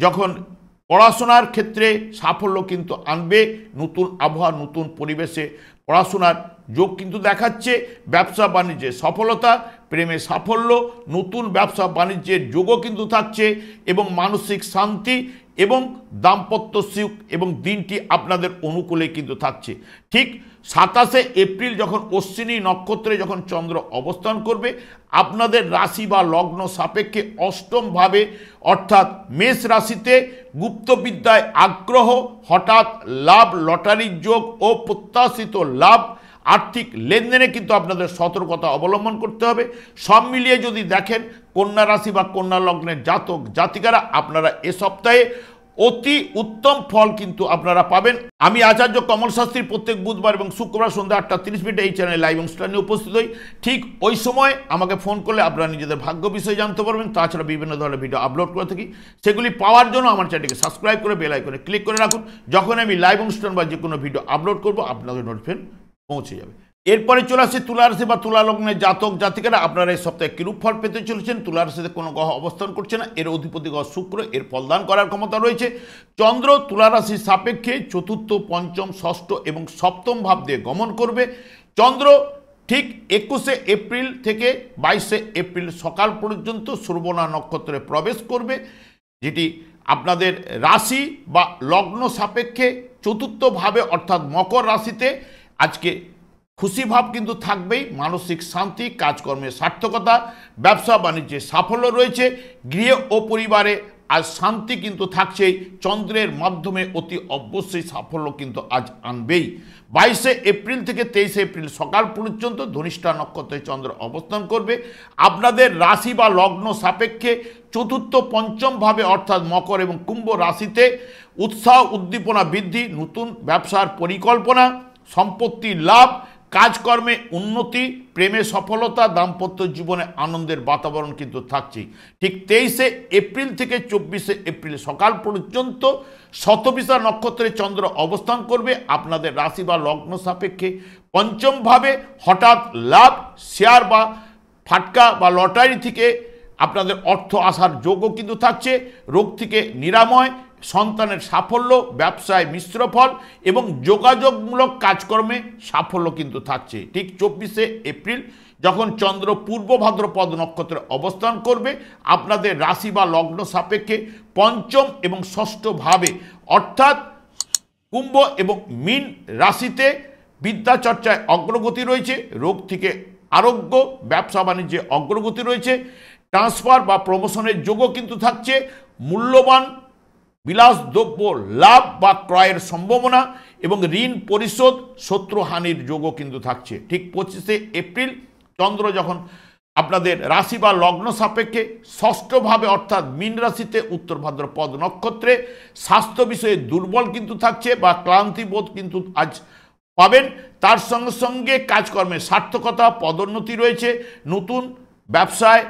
যখন পড়াশোনার ক্ষেত্রে সাফল্য কিন্তু আনবে, নতুন আবহাওয়া নতুন পরিবেশে পড়াশোনার যোগ কিন্তু দেখাচ্ছে, ব্যবসা বাণিজ্যে সফলতা, প্রেমে সাফল্য, নতুন ব্যবসা বাণিজ্যের যোগও কিন্তু থাকছে এবং মানসিক শান্তি এবং দাম্পত্য সুখ এবং দিনটি আপনাদের অনুকূলে কিন্তু থাকছে। ঠিক 27 এপ্রিল যখন অশ্বিনী নক্ষত্রে যখন চন্দ্র অবস্থান করবে আপনাদের রাশি বা লগ্ন সাপেক্ষে অষ্টমভাবে অর্থাৎ মেষ রাশিতে গুপ্তবিদ্যায় আগ্রহ, হঠাৎ লাভ, লটারির যোগ ও প্রত্যাশিত লাভ, আর্থিক লেনদেনে কিন্তু আপনাদের সতর্কতা অবলম্বন করতে হবে। সব মিলিয়ে যদি দেখেন কন্যা রাশি বা কন্যা লগ্নের জাতক জাতিকারা আপনারা এ সপ্তাহে অতি উত্তম ফল কিন্তু আপনারা পাবেন। আমি আচার্য কমল শাস্ত্রী প্রত্যেক বুধবার এবং শুক্রবার সন্ধ্যা 8:30 এই চ্যানেলে লাইভ অনুষ্ঠানে উপস্থিত হই। ঠিক ওই সময় আমাকে ফোন করলে আপনারা নিজেদের ভাগ্য বিষয়ে জানতে পারবেন। তাছাড়া বিভিন্ন ধরনের ভিডিও আপলোড করে থাকি, সেগুলি পাওয়ার জন্য আমার চ্যানেলকে সাবস্ক্রাইব করে বেল আইকনে ক্লিক করে রাখুন। যখন আমি লাইভ অনুষ্ঠান বা যে কোনো ভিডিও আপলোড করবো আপনাদের নোটিফিকেশন পৌঁছে যাবে। এরপরে চলে আসছে তুলা রাশি বা তুলা লগ্নের জাতক জাতিকারা আপনারা এই সপ্তাহে কিরূপ ফল পেতে চলেছেন। তুলা রাশিতে কোনো গ্রহ অবস্থান করছে না, এর অধিপতি গ্রহ শুক্র, এর ফলদান করার ক্ষমতা রয়েছে। চন্দ্র তুলা রাশির সাপেক্ষে চতুর্থ, পঞ্চম, ষষ্ঠ এবং সপ্তম ভাব দিয়ে গমন করবে। চন্দ্র ঠিক 21শে এপ্রিল থেকে 22শে এপ্রিল সকাল পর্যন্ত শ্রবণা নক্ষত্রে প্রবেশ করবে, যেটি আপনাদের রাশি বা লগ্ন সাপেক্ষে চতুর্থভাবে অর্থাৎ মকর রাশিতে আজকে খুশি ভাব কিন্তু থাকবেই, মানসিক শান্তি, কাজকর্মে সার্থকতা, ব্যবসা বাণিজ্যে সাফল্য রয়েছে, গৃহ ও পরিবারে আজ শান্তি কিন্তু থাকছেই, চন্দ্রের মাধ্যমে অতি অবশ্যই সাফল্য কিন্তু আজ আনবেই। 22শে এপ্রিল থেকে 23শে এপ্রিল সকাল পর্যন্ত ধনিষ্ঠা নক্ষত্রে চন্দ্র অবস্থান করবে, আপনাদের রাশি বা লগ্ন সাপেক্ষে চতুর্থ পঞ্চম ভাবে অর্থাৎ মকর এবং কুম্ভ রাশিতে উৎসাহ উদ্দীপনা বৃদ্ধি, নতুন ব্যবসার পরিকল্পনা, সম্পত্তি লাভ, কাজকর্মে উন্নতি, প্রেমে সফলতা, দাম্পত্য জীবনে আনন্দের বাতাবরণ কিন্তু থাকছে। ঠিক 23শে এপ্রিল থেকে 24শে এপ্রিল সকাল পর্যন্ত শতবিশা নক্ষত্রে চন্দ্র অবস্থান করবে, আপনাদের রাশি বা লগ্ন সাপেক্ষে পঞ্চমভাবে হঠাৎ লাভ, শেয়ার বা ফাটকা বা লটারি থেকে আপনাদের অর্থ আসার যোগও কিন্তু থাকছে, রোগ থেকে নিরাময়, সন্তানের সাফল্য, ব্যবসায় মিশ্র ফল এবং যোগাযোগমূলক কাজকর্মে সাফল্য কিন্তু থাকছে। ঠিক 24শে এপ্রিল যখন চন্দ্র পূর্ব ভাদ্রপদ নক্ষত্রে অবস্থান করবে, আপনাদের রাশি বা লগ্ন সাপেক্ষে পঞ্চম এবং ষষ্ঠ ভাবে অর্থাৎ কুম্ভ এবং মীন রাশিতে বিদ্যাচর্চায় অগ্রগতি রয়েছে, রোগ থেকে আরোগ্য, ব্যবসা বাণিজ্যে অগ্রগতি রয়েছে, ট্রান্সফার বা প্রমোশনের যোগও কিন্তু থাকছে, মূল্যবান বিলাসদ্রব্য লাভ বা ক্রয়ের সম্ভাবনা এবং ঋণ পরিশোধ, শত্রুহানির যোগও কিন্তু থাকছে। ঠিক 25শে এপ্রিল চন্দ্র যখন আপনাদের রাশি বা লগ্ন সাপেক্ষে ষষ্ঠভাবে অর্থাৎ মীন রাশিতে উত্তর ভাদ্রপদ নক্ষত্রে স্বাস্থ্য বিষয়ে দুর্বল কিন্তু থাকছে বা ক্লান্তিবোধ কিন্তু আজ পাবেন, তার সঙ্গে সঙ্গে কাজকর্মে সার্থকতা, পদোন্নতি রয়েছে, নতুন ব্যবসায়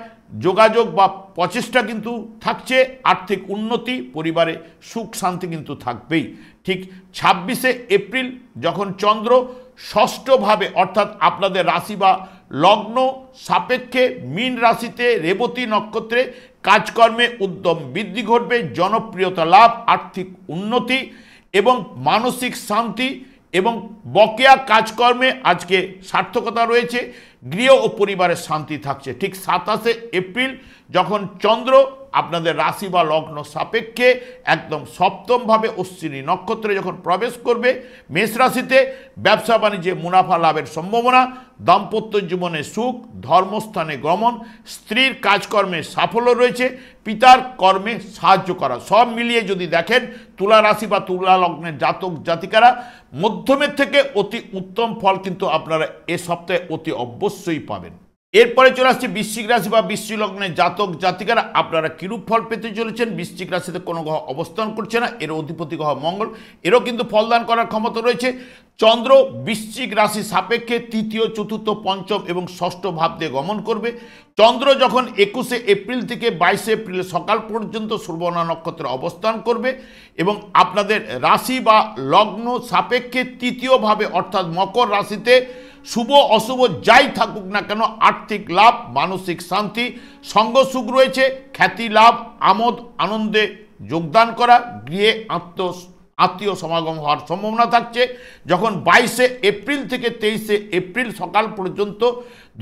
যোগাযোগ বা প্রচেষ্টা কিন্তু থাকছে, আর্থিক উন্নতি, পরিবারে সুখ শান্তি কিন্তু থাকবেই। ঠিক 26শে এপ্রিল যখন চন্দ্র ষষ্ঠভাবে অর্থাৎ আপনাদের রাশি বা লগ্ন সাপেক্ষে মীন রাশিতে রেবতী নক্ষত্রে কাজকর্মে উদ্যম বৃদ্ধি ঘটবে, জনপ্রিয়তা লাভ, আর্থিক উন্নতি এবং মানসিক শান্তি এবং বকেয়া কাজকর্মে আজকে সার্থকতা রয়েছে, গৃহ ও পরিবারের শান্তি থাকছে। ঠিক 27শে এপ্রিল যখন চন্দ্র আপনাদের রাশি বা লগ্ন সাপেক্ষে একদম সপ্তমভাবে অশ্বিনী নক্ষত্রে যখন প্রবেশ করবে, মেষ রাশিতে ব্যবসা বাণিজ্যে মুনাফা লাভের সম্ভাবনা, দাম্পত্য জীবনে সুখ, ধর্মস্থানে গমন, স্ত্রীর কাজকর্মে সাফল্য রয়েছে, পিতার কর্মে সাহায্য করা, সব মিলিয়ে যদি দেখেন তুলা রাশি বা তুলা লগ্নের জাতক জাতিকারা মধ্যমের থেকে অতি উত্তম ফল কিন্তু আপনারা এ সপ্তাহে অতি অবশ্যই পাবেন। এরপরে চলে আসছে বৃশ্চিক রাশি বা বৃশ্চিক লগ্নের জাতক জাতিকারা, আপনারা কিরূপ ফল পেতে চলেছেন। বৃশ্চিক রাশিতে কোনো গ্রহ অবস্থান করছে না, এর অধিপতি গ্রহ মঙ্গল, এরও কিন্তু ফলদান করার ক্ষমতা রয়েছে। চন্দ্র বৃশ্চিক রাশি সাপেক্ষে তৃতীয়, চতুর্থ, পঞ্চম এবং ষষ্ঠ ভাব দিয়ে গমন করবে। চন্দ্র যখন 21শে এপ্রিল থেকে 22শে এপ্রিল সকাল পর্যন্ত শ্রবণা নক্ষত্রে অবস্থান করবে এবং আপনাদের রাশি বা লগ্ন সাপেক্ষে তৃতীয়ভাবে অর্থাৎ মকর রাশিতে শুভ অশুভ যাই থাকুক না কেন আর্থিক লাভ, মানসিক শান্তি, সঙ্গ সুখ রয়েছে, খ্যাতি লাভ, আমোদ আনন্দে যোগদান করা, গৃহে আত্মীয় সমাগম হওয়ার সম্ভাবনা থাকছে। যখন 22শে এপ্রিল থেকে 23শে এপ্রিল সকাল পর্যন্ত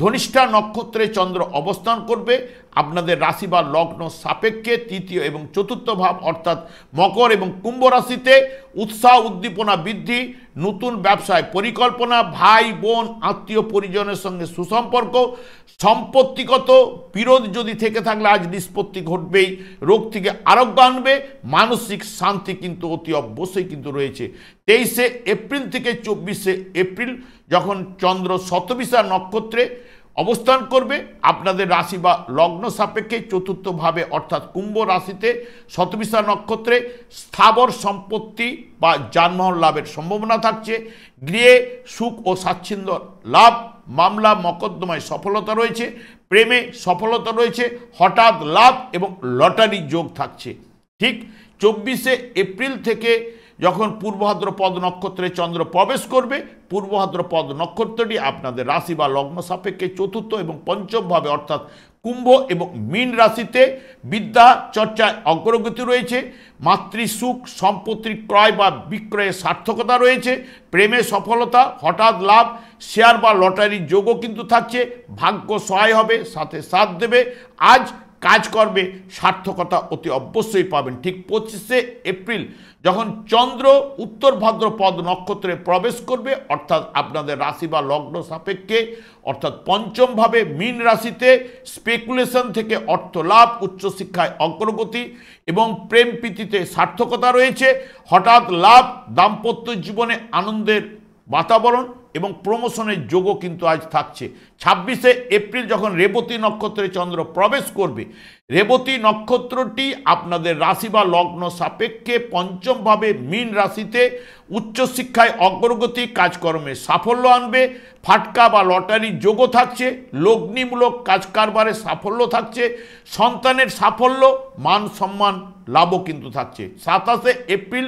ধনিষ্ঠা নক্ষত্রে চন্দ্র অবস্থান করবে, আপনাদের রাশি বা লগ্ন সাপেক্ষে তৃতীয় এবং চতুর্থ ভাব অর্থাৎ মকর এবং কুম্ভ রাশিতে উৎসাহ উদ্দীপনা বৃদ্ধি, নতুন ব্যবসায় পরিকল্পনা, ভাই বোন আত্মীয় পরিজনের সঙ্গে সুসম্পর্ক, সম্পত্তিগত বিরোধ যদি থেকে থাকলে আজ নিষ্পত্তি ঘটবেই, রোগ থেকে আরোগ্য আনবে, মানসিক শান্তি কিন্তু অতি অবশ্যই কিন্তু রয়েছে। 23শে এপ্রিল থেকে 24শে এপ্রিল যখন চন্দ্র শতবিশা নক্ষত্রে অবস্থান করবে, আপনাদের রাশি বা লগ্ন সাপেক্ষে চতুর্থভাবে অর্থাৎ কুম্ভ রাশিতে শতবিশা নক্ষত্রে স্থাবর সম্পত্তি বা যানবাহন লাভের সম্ভাবনা থাকছে, গৃহে সুখ ও স্বাচ্ছন্দ্য লাভ, মামলা মকদ্দমায় সফলতা রয়েছে, প্রেমে সফলতা রয়েছে, হঠাৎ লাভ এবং লটারি যোগ থাকছে। ঠিক 24শে এপ্রিল থেকে যখন পূর্ব ভাদ্রপদ নক্ষত্রে চন্দ্র প্রবেশ করবে, পূর্ব ভাদ্রপদ নক্ষত্রটি আপনাদের রাশি বা লগ্ন সাপেক্ষে চতুর্থ এবং পঞ্চম ভাবে অর্থাৎ কুম্ভ এবং মীন রাশিতে বিদ্যা চর্চায় অগ্রগতি রয়েছে, মাতৃসুখ, সম্পত্তির ক্রয় বা বিক্রয়ে সার্থকতা রয়েছে, প্রেমে সফলতা, হঠাৎ লাভ, শেয়ার বা লটারির যোগও কিন্তু থাকছে, ভাগ্য সহায় হবে, সাথে সাথ দেবে। আজ কাজকর্মে সার্থকতা অতি অবশ্যই পাবেন। ঠিক 25শে এপ্রিল যখন চন্দ্র উত্তর ভাদ্রপদ নক্ষত্রে প্রবেশ করবে, অর্থাৎ আপনাদের রাশি বা লগ্ন সাপেক্ষে, অর্থাৎ পঞ্চমভাবে মীন রাশিতে স্পেকুলেশন থেকে অর্থ লাভ, উচ্চশিক্ষায় অগ্রগতি এবং প্রেম প্রীতিতে সার্থকতা রয়েছে, হঠাৎ লাভ, দাম্পত্য জীবনে আনন্দের বাতাবরণ এবং প্রমোশনের যোগও কিন্তু আজ থাকছে। 26শে এপ্রিল যখন রেবতী নক্ষত্রে চন্দ্র প্রবেশ করবে, রেবতী নক্ষত্রটি আপনাদের রাশি বা লগ্ন সাপেক্ষে পঞ্চমভাবে মীন রাশিতে উচ্চশিক্ষায় অগ্রগতি, কাজকর্মে সাফল্য আনবে, ফাটকা বা লটারির যোগও থাকছে, লগ্নিমূলক কাজ কারবারে সাফল্য থাকছে, সন্তানের সাফল্য, মান সম্মান লাভও কিন্তু থাকছে। 27শে এপ্রিল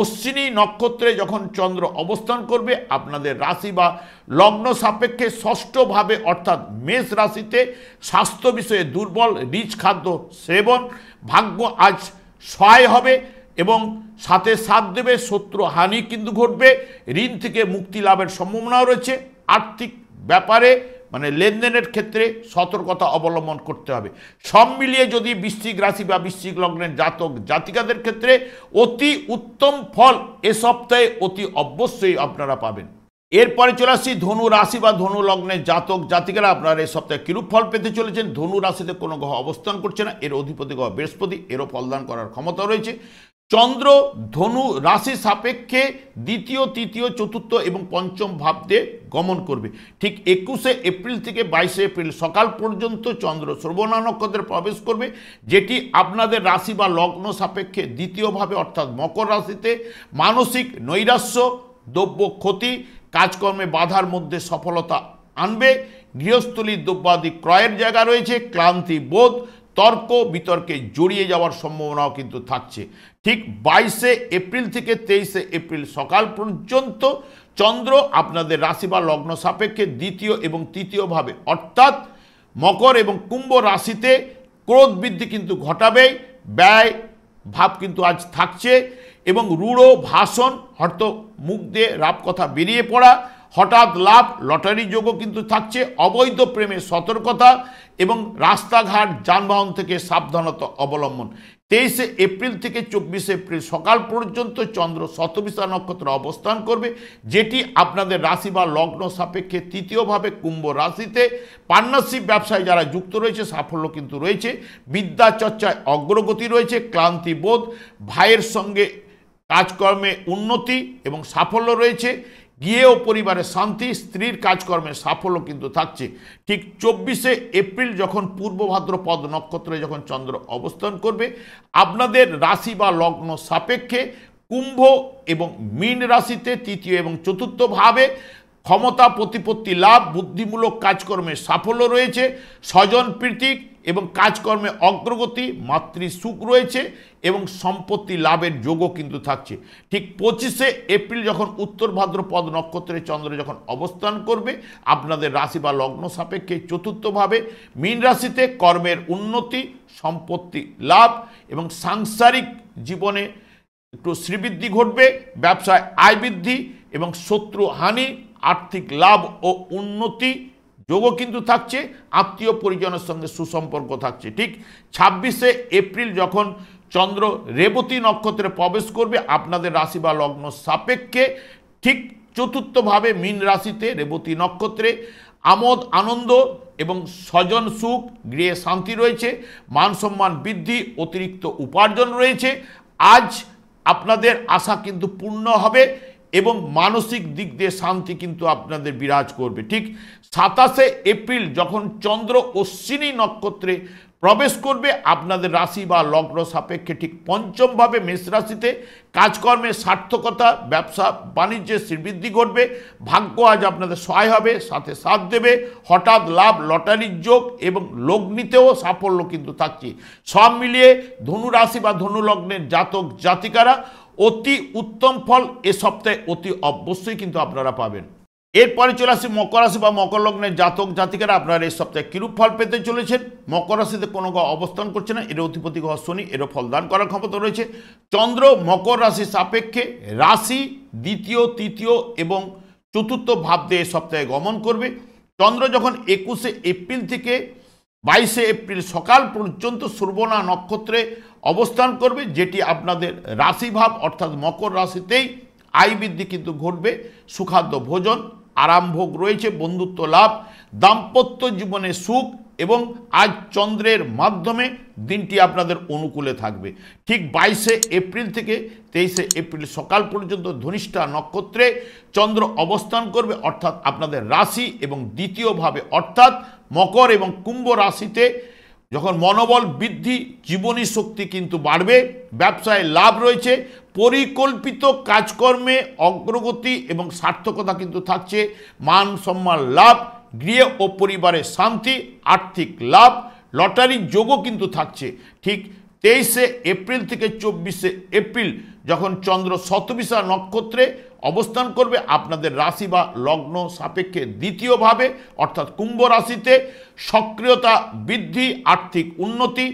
অশ্বিনী নক্ষত্রে যখন চন্দ্র অবস্থান করবে, আপনাদের রাশি বা লগ্ন সাপেক্ষে ষষ্ঠভাবে অর্থাৎ মেষ রাশিতে স্বাস্থ্য বিষয়ে দুর্বল, রিচ খাদ্য সেবন, ভাগ্য আজ সহায় হবে এবং সাথে সাথ দেবে, শত্রু হানি কিন্তু ঘটবে, ঋণ থেকে মুক্তি লাভের সম্ভাবনাও রয়েছে। আর্থিক ব্যাপারে মানে লেনদেনের ক্ষেত্রে সতর্কতা অবলম্বন করতে হবে। সব মিলিয়ে যদি বৃশ্চিক রাশি বা বৃশ্চিক লগ্নের জাতক জাতিকাদের ক্ষেত্রে অতি উত্তম ফল এ সপ্তাহে অতি অবশ্যই আপনারা পাবেন। এরপরে চলে আসছি ধনু রাশি বা ধনু লগ্নের জাতক জাতিকারা আপনারা এই সপ্তাহে কিরূপ ফল পেতে চলেছেন। ধনু রাশিতে কোনো গ্রহ অবস্থান করছে না, এর অধিপতি গ্রহ বৃহস্পতি, এরও ফলদান করার ক্ষমতা রয়েছে। চন্দ্র ধনু রাশি সাপেক্ষে দ্বিতীয়, তৃতীয়, চতুর্থ এবং পঞ্চম ভাবতে গমন করবে। ঠিক 21শে এপ্রিল থেকে 22শে এপ্রিল সকাল পর্যন্ত চন্দ্র শ্রবণা নক্ষত্রে প্রবেশ করবে, যেটি আপনাদের রাশি বা লগ্ন সাপেক্ষে দ্বিতীয়ভাবে অর্থাৎ মকর রাশিতে মানসিক নৈরাশ্য, দ্রব্য ক্ষতি, কাজকর্মে বাধার মধ্যে সফলতা আনবে, গৃহস্থলী দ্রব্যাদি ক্রয়ের জায়গা রয়েছে, ক্লান্তি বোধ, তর্ক বিতর্কে জড়িয়ে যাওয়ার সম্ভাবনাও কিন্তু থাকছে। ঠিক 22শে এপ্রিল থেকে 23শে এপ্রিল সকাল পর্যন্ত চন্দ্র আপনাদের রাশি বা লগ্ন সাপেক্ষে দ্বিতীয় এবং তৃতীয়ভাবে অর্থাৎ মকর এবং কুম্ভ রাশিতে ক্রোধ বৃদ্ধি কিন্তু ঘটাবে, ব্যয় ভাব কিন্তু আজ থাকছে এবং রূঢ় ভাষণ, হয়তো মুখ দিয়ে রাপ কথা বেরিয়ে পড়া, হঠাৎ লাভ, লটারি যোগও কিন্তু থাকছে, অবৈধ প্রেমে সতর্কতা এবং রাস্তাঘাট যানবাহন থেকে সাবধানতা অবলম্বন। 23শে এপ্রিল থেকে 24শে এপ্রিল সকাল পর্যন্ত চন্দ্র শতবিশা নক্ষত্রে অবস্থান করবে, যেটি আপনাদের রাশি বা লগ্ন সাপেক্ষে তৃতীয়ভাবে কুম্ভ রাশিতে। পার্টনারশিপ ব্যবসায় যারা যুক্ত রয়েছে সাফল্য কিন্তু রয়েছে, বিদ্যা চর্চায় অগ্রগতি রয়েছে, ক্লান্তি বোধ, ভাইয়ের সঙ্গে কাজকর্মে উন্নতি এবং সাফল্য রয়েছে, গিয়ে ও পরিবারে শান্তি, স্ত্রীর কাজকর্মে সাফল্য কিন্তু থাকছে। ঠিক 24শে এপ্রিল যখন পূর্ব ভাদ্রপদ নক্ষত্রে যখন চন্দ্র অবস্থান করবে, আপনাদের রাশি বা লগ্ন সাপেক্ষে কুম্ভ এবং মীন রাশিতে তৃতীয় এবং চতুর্থ ভাবে ক্ষমতা প্রতিপত্তি লাভ, বুদ্ধিমূলক কাজকর্মে সাফল্য রয়েছে, স্বজন প্রীতিক এবং কাজকর্মে অগ্রগতি, মাতৃসুখ রয়েছে এবং সম্পত্তি লাভের যোগও কিন্তু থাকছে। ঠিক 25শে এপ্রিল যখন উত্তর ভাদ্রপদ নক্ষত্রে চন্দ্র যখন অবস্থান করবে, আপনাদের রাশি বা লগ্ন সাপেক্ষে চতুর্থভাবে মীন রাশিতে কর্মের উন্নতি, সম্পত্তি লাভ এবং সাংসারিক জীবনে একটু শ্রীবৃদ্ধি ঘটবে, ব্যবসায় আয় বৃদ্ধি এবং শত্রু হানি, আর্থিক লাভ ও উন্নতি যোগও কিন্তু থাকছে, আত্মীয় পরিজনের সঙ্গে সুসম্পর্ক থাকছে। ঠিক 26শে এপ্রিল যখন চন্দ্র রেবতী নক্ষত্রে প্রবেশ করবে, আপনাদের রাশি বা লগ্ন সাপেক্ষে ঠিক চতুর্থভাবে মীন রাশিতে রেবতী নক্ষত্রে আমোদ আনন্দ এবং স্বজন সুখ, গৃহে শান্তি রয়েছে, মান সম্মান বৃদ্ধি, অতিরিক্ত উপার্জন রয়েছে। আজ আপনাদের আশা কিন্তু পূর্ণ হবে এবং মানসিক দিক দিয়ে শান্তি কিন্তু আপনাদের বিরাজ করবে। ঠিক 27শে এপ্রিল যখন চন্দ্র অশ্বিনী নক্ষত্রে প্রবেশ করবে, আপনাদের রাশি বা লগ্ন সাপেক্ষে ঠিক পঞ্চমভাবে মেষ রাশিতে কাজকর্মে সার্থকতা, ব্যবসা বাণিজ্যে শ্রীবৃদ্ধি ঘটবে, ভাগ্য আজ আপনাদের সহায় হবে, সাথে সাথ দেবে, হঠাৎ লাভ, লটারির যোগ এবং লগ্নিতেও সাফল্য কিন্তু থাকছে। সব মিলিয়ে ধনু রাশি বা ধনু লগ্নের জাতক জাতিকারা অতি উত্তম ফল এ সপ্তাহে অতি অবশ্যই কিন্তু আপনারা পাবেন। এরপরে চলে আসি মকর রাশি বা মকর লগ্নের জাতক জাতিকারা আপনারা এই সপ্তাহে কিরূপ ফল পেতে চলেছেন। মকর রাশিতে কোনো গ্রহ অবস্থান করছে না, এর অধিপতি গ্রহ শনি, এরও ফলদান করার ক্ষমতা রয়েছে। চন্দ্র মকর রাশি সাপেক্ষে রাশি দ্বিতীয়, তৃতীয় এবং চতুর্থ ভাব দিয়ে সপ্তাহে গমন করবে। চন্দ্র যখন 21শে এপ্রিল থেকে 22শে এপ্রিল সকাল পর্যন্ত শ্রবণা নক্ষত্রে অবস্থান করবে, যেটি আপনাদের রাশিভাব অর্থাৎ মকর রাশিতেই আয় বৃদ্ধি কিন্তু ঘটবে। সুখাদ্য ভোজন, আরামভোগ রয়েছে, বন্ধুত্ব লাভ, দাম্পত্য জীবনে সুখ এবং আজ চন্দ্রের মাধ্যমে দিনটি আপনাদের অনুকূলে থাকবে। ঠিক 22শে এপ্রিল থেকে 23শে এপ্রিল সকাল পর্যন্ত ধনিষ্ঠা নক্ষত্রে চন্দ্র অবস্থান করবে, অর্থাৎ আপনাদের রাশি এবং দ্বিতীয়ভাবে অর্থাৎ মকর এবং কুম্ভ রাশিতে যখন মনোবল বৃদ্ধি, জীবনী শক্তি কিন্তু বাড়বে, ব্যবসায় লাভ রয়েছে, পরিকল্পিত কাজকর্মে অগ্রগতি এবং সার্থকতা কিন্তু থাকছে, মান সম্মান লাভ, গৃহ ও পরিবারের শান্তি, আর্থিক লাভ, লটারির যোগও কিন্তু থাকছে। ঠিক 23শে এপ্রিল থেকে 24শে এপ্রিল যখন চন্দ্র শতবিশা নক্ষত্রে অবস্থান করবে আপনাদের রাশি বা লগ্ন সাপেক্ষে দ্বিতীয়ভাবে অর্থাৎ কুম্ভ রাশিতে সক্রিয়তা বৃদ্ধি, আর্থিক উন্নতি,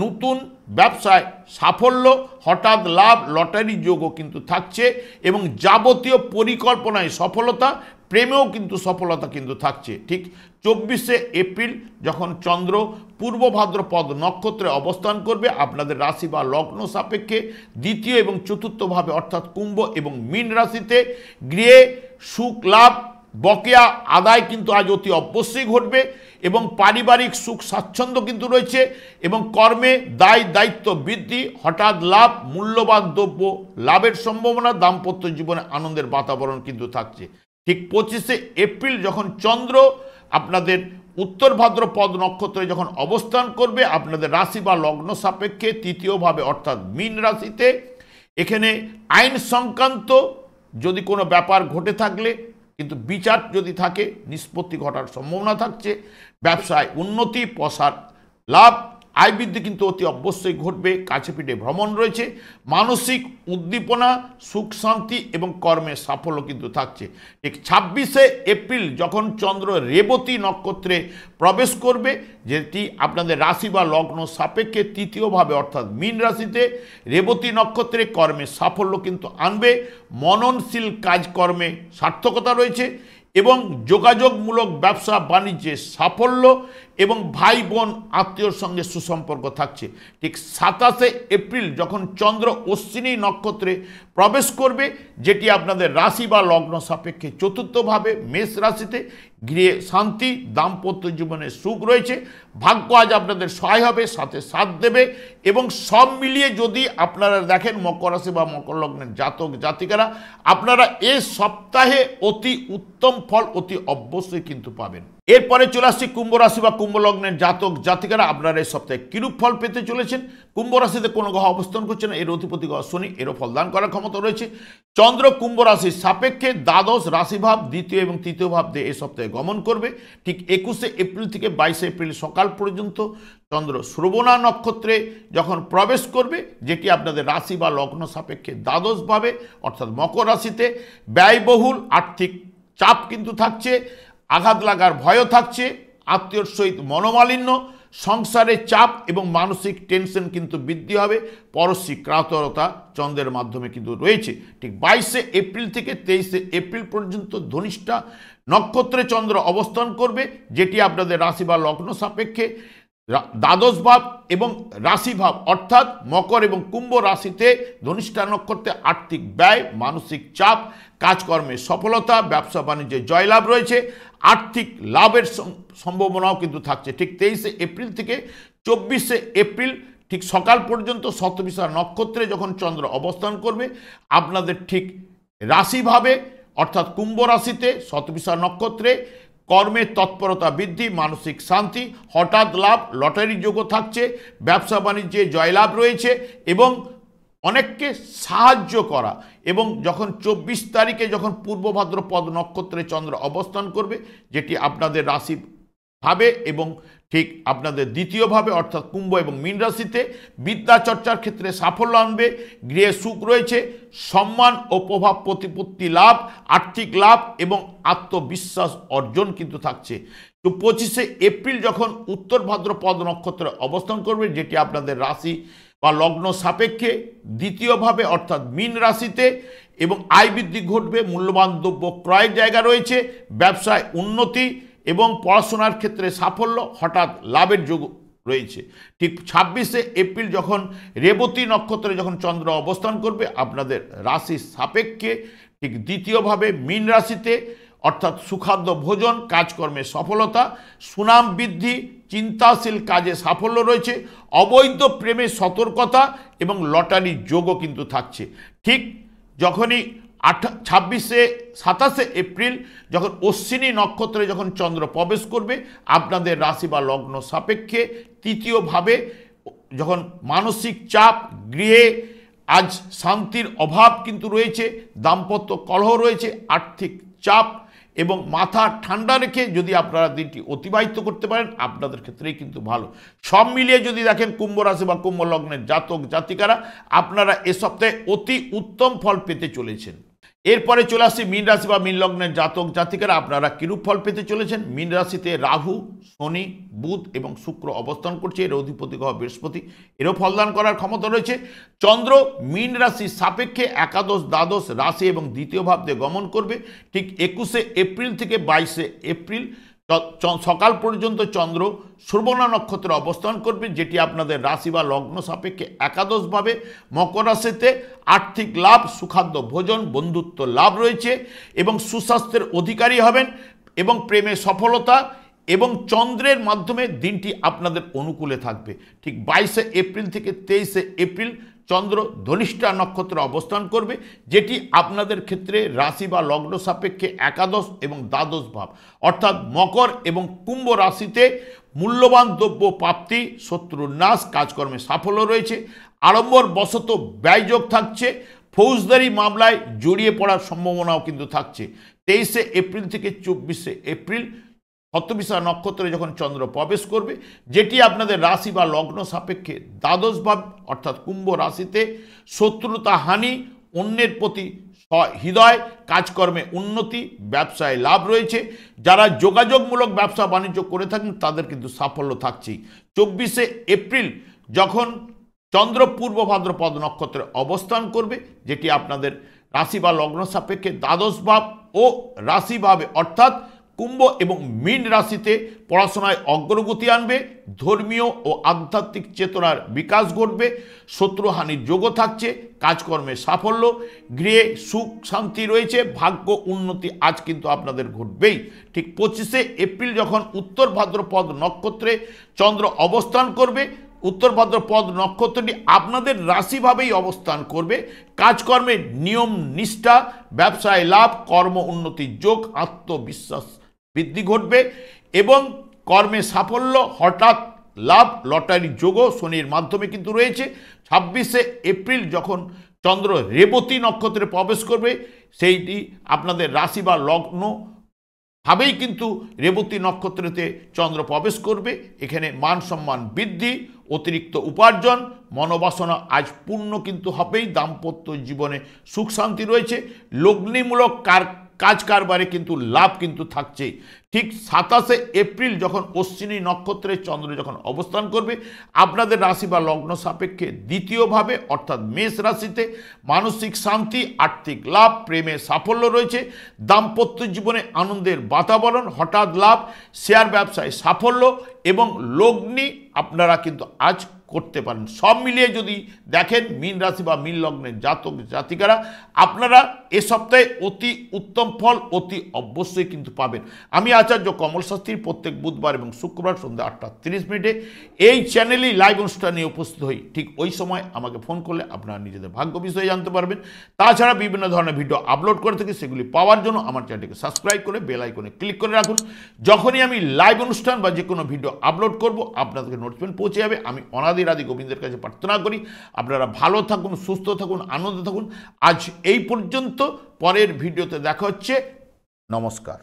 নতুন ব্যবসায় সাফল্য, হঠাৎ লাভ, লটারি যোগও কিন্তু থাকছে এবং যাবতীয় পরিকল্পনায় সফলতা, প্রেমেও কিন্তু সফলতা কিন্তু থাকছে। ঠিক 24শে এপ্রিল যখন চন্দ্র পূর্ব ভাদ্রপদ নক্ষত্রে অবস্থান করবে আপনাদের রাশি বা লগ্ন সাপেক্ষে দ্বিতীয় এবং চতুর্থভাবে অর্থাৎ কুম্ভ এবং মীন রাশিতে গৃহে সুখ লাভ, বকেয়া আদায় কিন্তু আজ অতি অবশ্যই ঘটবে এবং পারিবারিক সুখ স্বাচ্ছন্দ্য কিন্তু রয়েছে এবং কর্মে দায় দায়িত্ব বৃদ্ধি, হঠাৎ লাভ, মূল্যবান দ্রব্য লাভের সম্ভাবনা, দাম্পত্য জীবনে আনন্দের বাতাবরণ কিন্তু থাকছে। ঠিক 25শে এপ্রিল যখন চন্দ্র আপনাদের উত্তর ভাদ্রপদ নক্ষত্রে যখন অবস্থান করবে আপনাদের রাশি বা লগ্ন সাপেক্ষে তৃতীয়ভাবে অর্থাৎ মীন রাশিতে এখানে আইন সংক্রান্ত যদি কোনো ব্যাপার ঘটে থাকলে কিন্তু বিচার যদি থাকে নিষ্পত্তি ঘটার সম্ভাবনা থাকছে, ব্যবসায় উন্নতি, প্রসার লাভ, আয় বৃদ্ধি কিন্তু অতি অবশ্যই ঘটবে, কাছে পিঠে ভ্রমণ রয়েছে, মানসিক উদ্দীপনা, সুখ শান্তি এবং কর্মের সাফল্য কিন্তু থাকছে। ঠিক 26শে এপ্রিল যখন চন্দ্র রেবতী নক্ষত্রে প্রবেশ করবে যেটি আপনাদের রাশি বা লগ্ন সাপেক্ষে তৃতীয়ভাবে অর্থাৎ মীন রাশিতে রেবতী নক্ষত্রে কর্মের সাফল্য কিন্তু আনবে, মননশীল কাজকর্মে সার্থকতা রয়েছে এবং যোগাযোগমূলক ব্যবসা বাণিজ্যে সাফল্য এবং ভাই বোন আত্মীয়র সঙ্গে সুসম্পর্ক থাকছে। ঠিক 27শে এপ্রিল যখন চন্দ্র অশ্বিনী নক্ষত্রে প্রবেশ করবে যেটি আপনাদের রাশি বা লগ্ন সাপেক্ষে চতুর্থভাবে মেষ রাশিতে গৃহে শান্তি, দাম্পত্য জীবনে সুখ রয়েছে, ভাগ্য আজ আপনাদের সহায় হবে, সাথে সাথ দেবে এবং সব মিলিয়ে যদি আপনারা দেখেন মকর রাশি বা মকর লগ্নের জাতক জাতিকারা আপনারা এ সপ্তাহে অতি উত্তম ফল অতি অবশ্যই কিন্তু পাবেন। এরপরে চলে আসছি কুম্ভ রাশি বা কুম্ভ লগ্নের জাতক জাতিকারা আপনারা এই সপ্তাহে কিরূপ ফল পেতে চলেছেন। কুম্ভ রাশিতে কোনো গ্রহ অবস্থান করছে না, এর অধিপতি গ্রহ শনি, এরও ফলদান করার ক্ষমতা রয়েছে। চন্দ্র কুম্ভ রাশির সাপেক্ষে দ্বাদশ রাশিভাব দ্বিতীয় এবং তৃতীয় ভাব দিয়ে এই সপ্তাহে গমন করবে। ঠিক 21শে এপ্রিল থেকে 22শে এপ্রিল সকাল পর্যন্ত চন্দ্র শ্রবণা নক্ষত্রে যখন প্রবেশ করবে যেটি আপনাদের রাশি বা লগ্ন সাপেক্ষে দ্বাদশভাবে অর্থাৎ মকর রাশিতে ব্যয়বহুল আর্থিক চাপ কিন্তু থাকছে, আঘাত লাগার ভয়ও থাকছে, আত্মীয়র সহিত মনোমালিন্য, সংসারে চাপ এবং মানসিক টেনশন কিন্তু বৃদ্ধি হবে, পরশ্রী কাতরতা চন্দ্রের মাধ্যমে কিন্তু রয়েছে। ঠিক 22শে এপ্রিল থেকে 23শে এপ্রিল পর্যন্ত ধনিষ্ঠা নক্ষত্রে চন্দ্র অবস্থান করবে যেটি আপনাদের রাশি বা লগ্ন সাপেক্ষে দ্বাদশ ভাব এবং রাশিভাব অর্থাৎ মকর এবং কুম্ভ রাশিতে ধনিষ্ঠা নক্ষত্রে আর্থিক ব্যয়, মানসিক চাপ, কাজকর্মে সফলতা, ব্যবসা বাণিজ্যে জয়লাভ রয়েছে, আর্থিক লাভের সম্ভাবনাও কিন্তু থাকছে। ঠিক 23শে এপ্রিল থেকে 24শে এপ্রিল ঠিক সকাল পর্যন্ত শতবিশা নক্ষত্রে যখন চন্দ্র অবস্থান করবে আপনাদের ঠিক রাশিভাবে অর্থাৎ কুম্ভ রাশিতে শতবিশা নক্ষত্রে কর্মে তৎপরতা বৃদ্ধি, মানসিক শান্তি, হঠাৎ লাভ, লটারি যোগও থাকছে, ব্যবসা বাণিজ্যে জয়লাভ রয়েছে এবং অনেককে সাহায্য করা এবং যখন 24 তারিখে যখন পূর্ব ভাদ্রপদ নক্ষত্রে চন্দ্র অবস্থান করবে যেটি আপনাদের রাশি ভাবে এবং ঠিক আপনাদের দ্বিতীয়ভাবে অর্থাৎ কুম্ভ এবং মীন রাশিতে বিদ্যা চর্চার ক্ষেত্রে সাফল্য আনবে। গৃহে সুখ রয়েছে, সম্মান ও প্রভাব প্রতিপত্তি লাভ, আর্থিক লাভ এবং আত্মবিশ্বাস অর্জন কিন্তু থাকছে। তো 25শে এপ্রিল যখন উত্তর ভাদ্রপদ নক্ষত্রে অবস্থান করবে, যেটি আপনাদের রাশি বা লগ্ন সাপেক্ষে দ্বিতীয়ভাবে অর্থাৎ মীন রাশিতে, এবং আয় বৃদ্ধি ঘটবে, মূল্যবান দ্রব্য ক্রয়ের জায়গা রয়েছে, ব্যবসায় উন্নতি এবং পড়াশোনার ক্ষেত্রে সাফল্য, হঠাৎ লাভের যোগ রয়েছে। ঠিক 26শে এপ্রিল যখন রেবতী নক্ষত্রে যখন চন্দ্র অবস্থান করবে আপনাদের রাশি সাপেক্ষে ঠিক দ্বিতীয়ভাবে মীন রাশিতে, অর্থাৎ সুখাদ্য ভোজন, কাজকর্মে সফলতা, সুনাম বৃদ্ধি, চিন্তাশীল কাজে সাফল্য রয়েছে, অবৈধ প্রেমে সতর্কতা এবং লটারির যোগও কিন্তু থাকছে। ঠিক যখনই 27শে এপ্রিল যখন অশ্বিনী নক্ষত্রে যখন চন্দ্র প্রবেশ করবে আপনাদের রাশি বা লগ্ন সাপেক্ষে তৃতীয়ভাবে, যখন মানসিক চাপ, গৃহে আজ শান্তির অভাব কিন্তু রয়েছে, দাম্পত্য কলহ রয়েছে, আর্থিক চাপ এবং মাথা ঠান্ডা রেখে যদি আপনারা দিনটি অতিবাহিত করতে পারেন আপনাদের ক্ষেত্রেই কিন্তু ভালো। সব মিলিয়ে যদি দেখেন কুম্ভ রাশি বা কুম্ভ লগ্নের জাতক জাতিকারা আপনারা এ সপ্তাহে অতি উত্তম ফল পেতে চলেছেন। এরপরে চলে আসছি মীন রাশি বা মীন লগ্নের জাতক জাতিকারা আপনারা কিরূপ ফল পেতে চলেছেন। মীন রাশিতে রাহু, শনি, বুধ এবং শুক্র অবস্থান করছে, এর অধিপতি গ্রহ বৃহস্পতি, এরও ফলদান করার ক্ষমতা রয়েছে। চন্দ্র মীন রাশির সাপেক্ষে একাদশ, দ্বাদশ রাশি এবং দ্বিতীয় ভাব দিয়ে গমন করবে। ঠিক 21শে এপ্রিল থেকে 22শে এপ্রিল সকাল পর্যন্ত চন্দ্র শ্রবণা নক্ষত্রে অবস্থান করবে, যেটি আপনাদের রাশি বা লগ্ন সাপেক্ষে একাদশভাবে মকর রাশিতে আর্থিক লাভ, সুখাদ্য ভোজন, বন্ধুত্ব লাভ রয়েছে এবং সুস্বাস্থ্যের অধিকারী হবেন এবং প্রেমে সফলতা এবং চন্দ্রের মাধ্যমে দিনটি আপনাদের অনুকূলে থাকবে। ঠিক 22শে এপ্রিল থেকে 23শে এপ্রিল চন্দ্র ধনিষ্ঠা নক্ষত্রে অবস্থান করবে, যেটি আপনাদের ক্ষেত্রে রাশি বা লগ্ন সাপেক্ষে একাদশ এবং দ্বাদশ ভাব, অর্থাৎ মকর এবং কুম্ভ রাশিতে মূল্যবান দ্রব্য প্রাপ্তি, শত্রুর নাশ, কাজকর্মে সাফল্য রয়েছে, আড়ম্বর বশত ব্যয়যোগ থাকছে, ফৌজদারি মামলায় জড়িয়ে পড়ার সম্ভাবনাও কিন্তু থাকছে। 23শে এপ্রিল থেকে 24শে এপ্রিল শতবিশা নক্ষত্রে যখন চন্দ্র প্রবেশ করবে, যেটি আপনাদের রাশি বা লগ্ন সাপেক্ষে দ্বাদশ ভাব অর্থাৎ কুম্ভ রাশিতে শত্রুতা হানি, অন্যের প্রতি হৃদয়, কাজকর্মে উন্নতি, ব্যবসায় লাভ রয়েছে। যারা যোগাযোগমূলক ব্যবসা বাণিজ্য করে থাকেন তাদের কিন্তু সাফল্য থাকছেই। 24শে এপ্রিল যখন চন্দ্র পূর্ব ভাদ্রপদ নক্ষত্রে অবস্থান করবে, যেটি আপনাদের রাশি বা লগ্ন সাপেক্ষে দ্বাদশ ভাব ও রাশি ভাবে অর্থাৎ কুম্ভ এবং মীন রাশিতে পড়াশোনায় অগ্রগতি আনবে, ধর্মীয় ও আধ্যাত্মিক চেতনার বিকাশ ঘটবে, শত্রুহানির যোগও থাকছে, কাজকর্মে সাফল্য, গৃহে সুখ শান্তি রয়েছে, ভাগ্য উন্নতি আজ কিন্তু আপনাদের ঘটবেই। ঠিক 25শে এপ্রিল যখন উত্তর ভাদ্রপদ নক্ষত্রে চন্দ্র অবস্থান করবে, উত্তর ভাদ্রপদ নক্ষত্রটি আপনাদের রাশিভাবেই অবস্থান করবে, কাজকর্মের নিয়ম নিষ্ঠা, ব্যবসায় লাভ, কর্ম উন্নতির যোগ, আত্মবিশ্বাস বৃদ্ধি ঘটবে এবং কর্মে সাফল্য, হঠাৎ লাভ, লটারির যোগও শনির মাধ্যমে কিন্তু রয়েছে। 26শে এপ্রিল যখন চন্দ্র রেবতী নক্ষত্রে প্রবেশ করবে, সেইটি আপনাদের রাশি বা লগ্ন ভাবেই কিন্তু রেবতী নক্ষত্রতে চন্দ্র প্রবেশ করবে। এখানে মান সম্মান বৃদ্ধি, অতিরিক্ত উপার্জন, মনোবাসনা আজ পূর্ণ কিন্তু হবেই, দাম্পত্য জীবনে সুখ শান্তি রয়েছে, লগ্নিমূলক কাজ কারবারে কিন্তু লাভ কিন্তু থাকছেই। ঠিক 27শে এপ্রিল যখন অশ্বিনী নক্ষত্রে চন্দ্র যখন অবস্থান করবে আপনাদের রাশি বা লগ্ন সাপেক্ষে দ্বিতীয়ভাবে অর্থাৎ মেষ রাশিতে মানসিক শান্তি, আর্থিক লাভ, প্রেমে সাফল্য রয়েছে, দাম্পত্য জীবনে আনন্দের বাতাবরণ, হঠাৎ লাভ, শেয়ার ব্যবসায় সাফল্য এবং লগ্নি আপনারা কিন্তু আজ করতে পারেন। সব মিলিয়ে যদি দেখেন মীন রাশি বা মীন লগ্নের জাতক জাতিকারা আপনারা এ সপ্তাহে অতি উত্তম ফল অতি অবশ্যই কিন্তু পাবেন। আমি আচার্য কমল শাস্ত্রী প্রত্যেক বুধবার এবং শুক্রবার সন্ধ্যা 8:30 এই চ্যানেলেই লাইভ অনুষ্ঠানে উপস্থিত হই। ঠিক ওই সময় আমাকে ফোন করলে আপনারা নিজেদের ভাগ্য বিষয়ে জানতে পারবেন। তাছাড়া বিভিন্ন ধরনের ভিডিও আপলোড করে থাকি, সেগুলি পাওয়ার জন্য আমার চ্যানেলটিকে সাবস্ক্রাইব করে বেল আইকনে ক্লিক করে রাখুন। যখনই আমি লাইভ অনুষ্ঠান বা যে কোনো ভিডিও আপলোড করব আপনাদেরকে নোটিফিকেশন পৌঁছে যাবে। আমি অনাদি গোবিন্দের কাছে প্রার্থনা করি আপনারা ভালো থাকুন, সুস্থ থাকুন, আনন্দে থাকুন। আজ এই পর্যন্ত, পরের ভিডিওতে দেখা হচ্ছে। নমস্কার।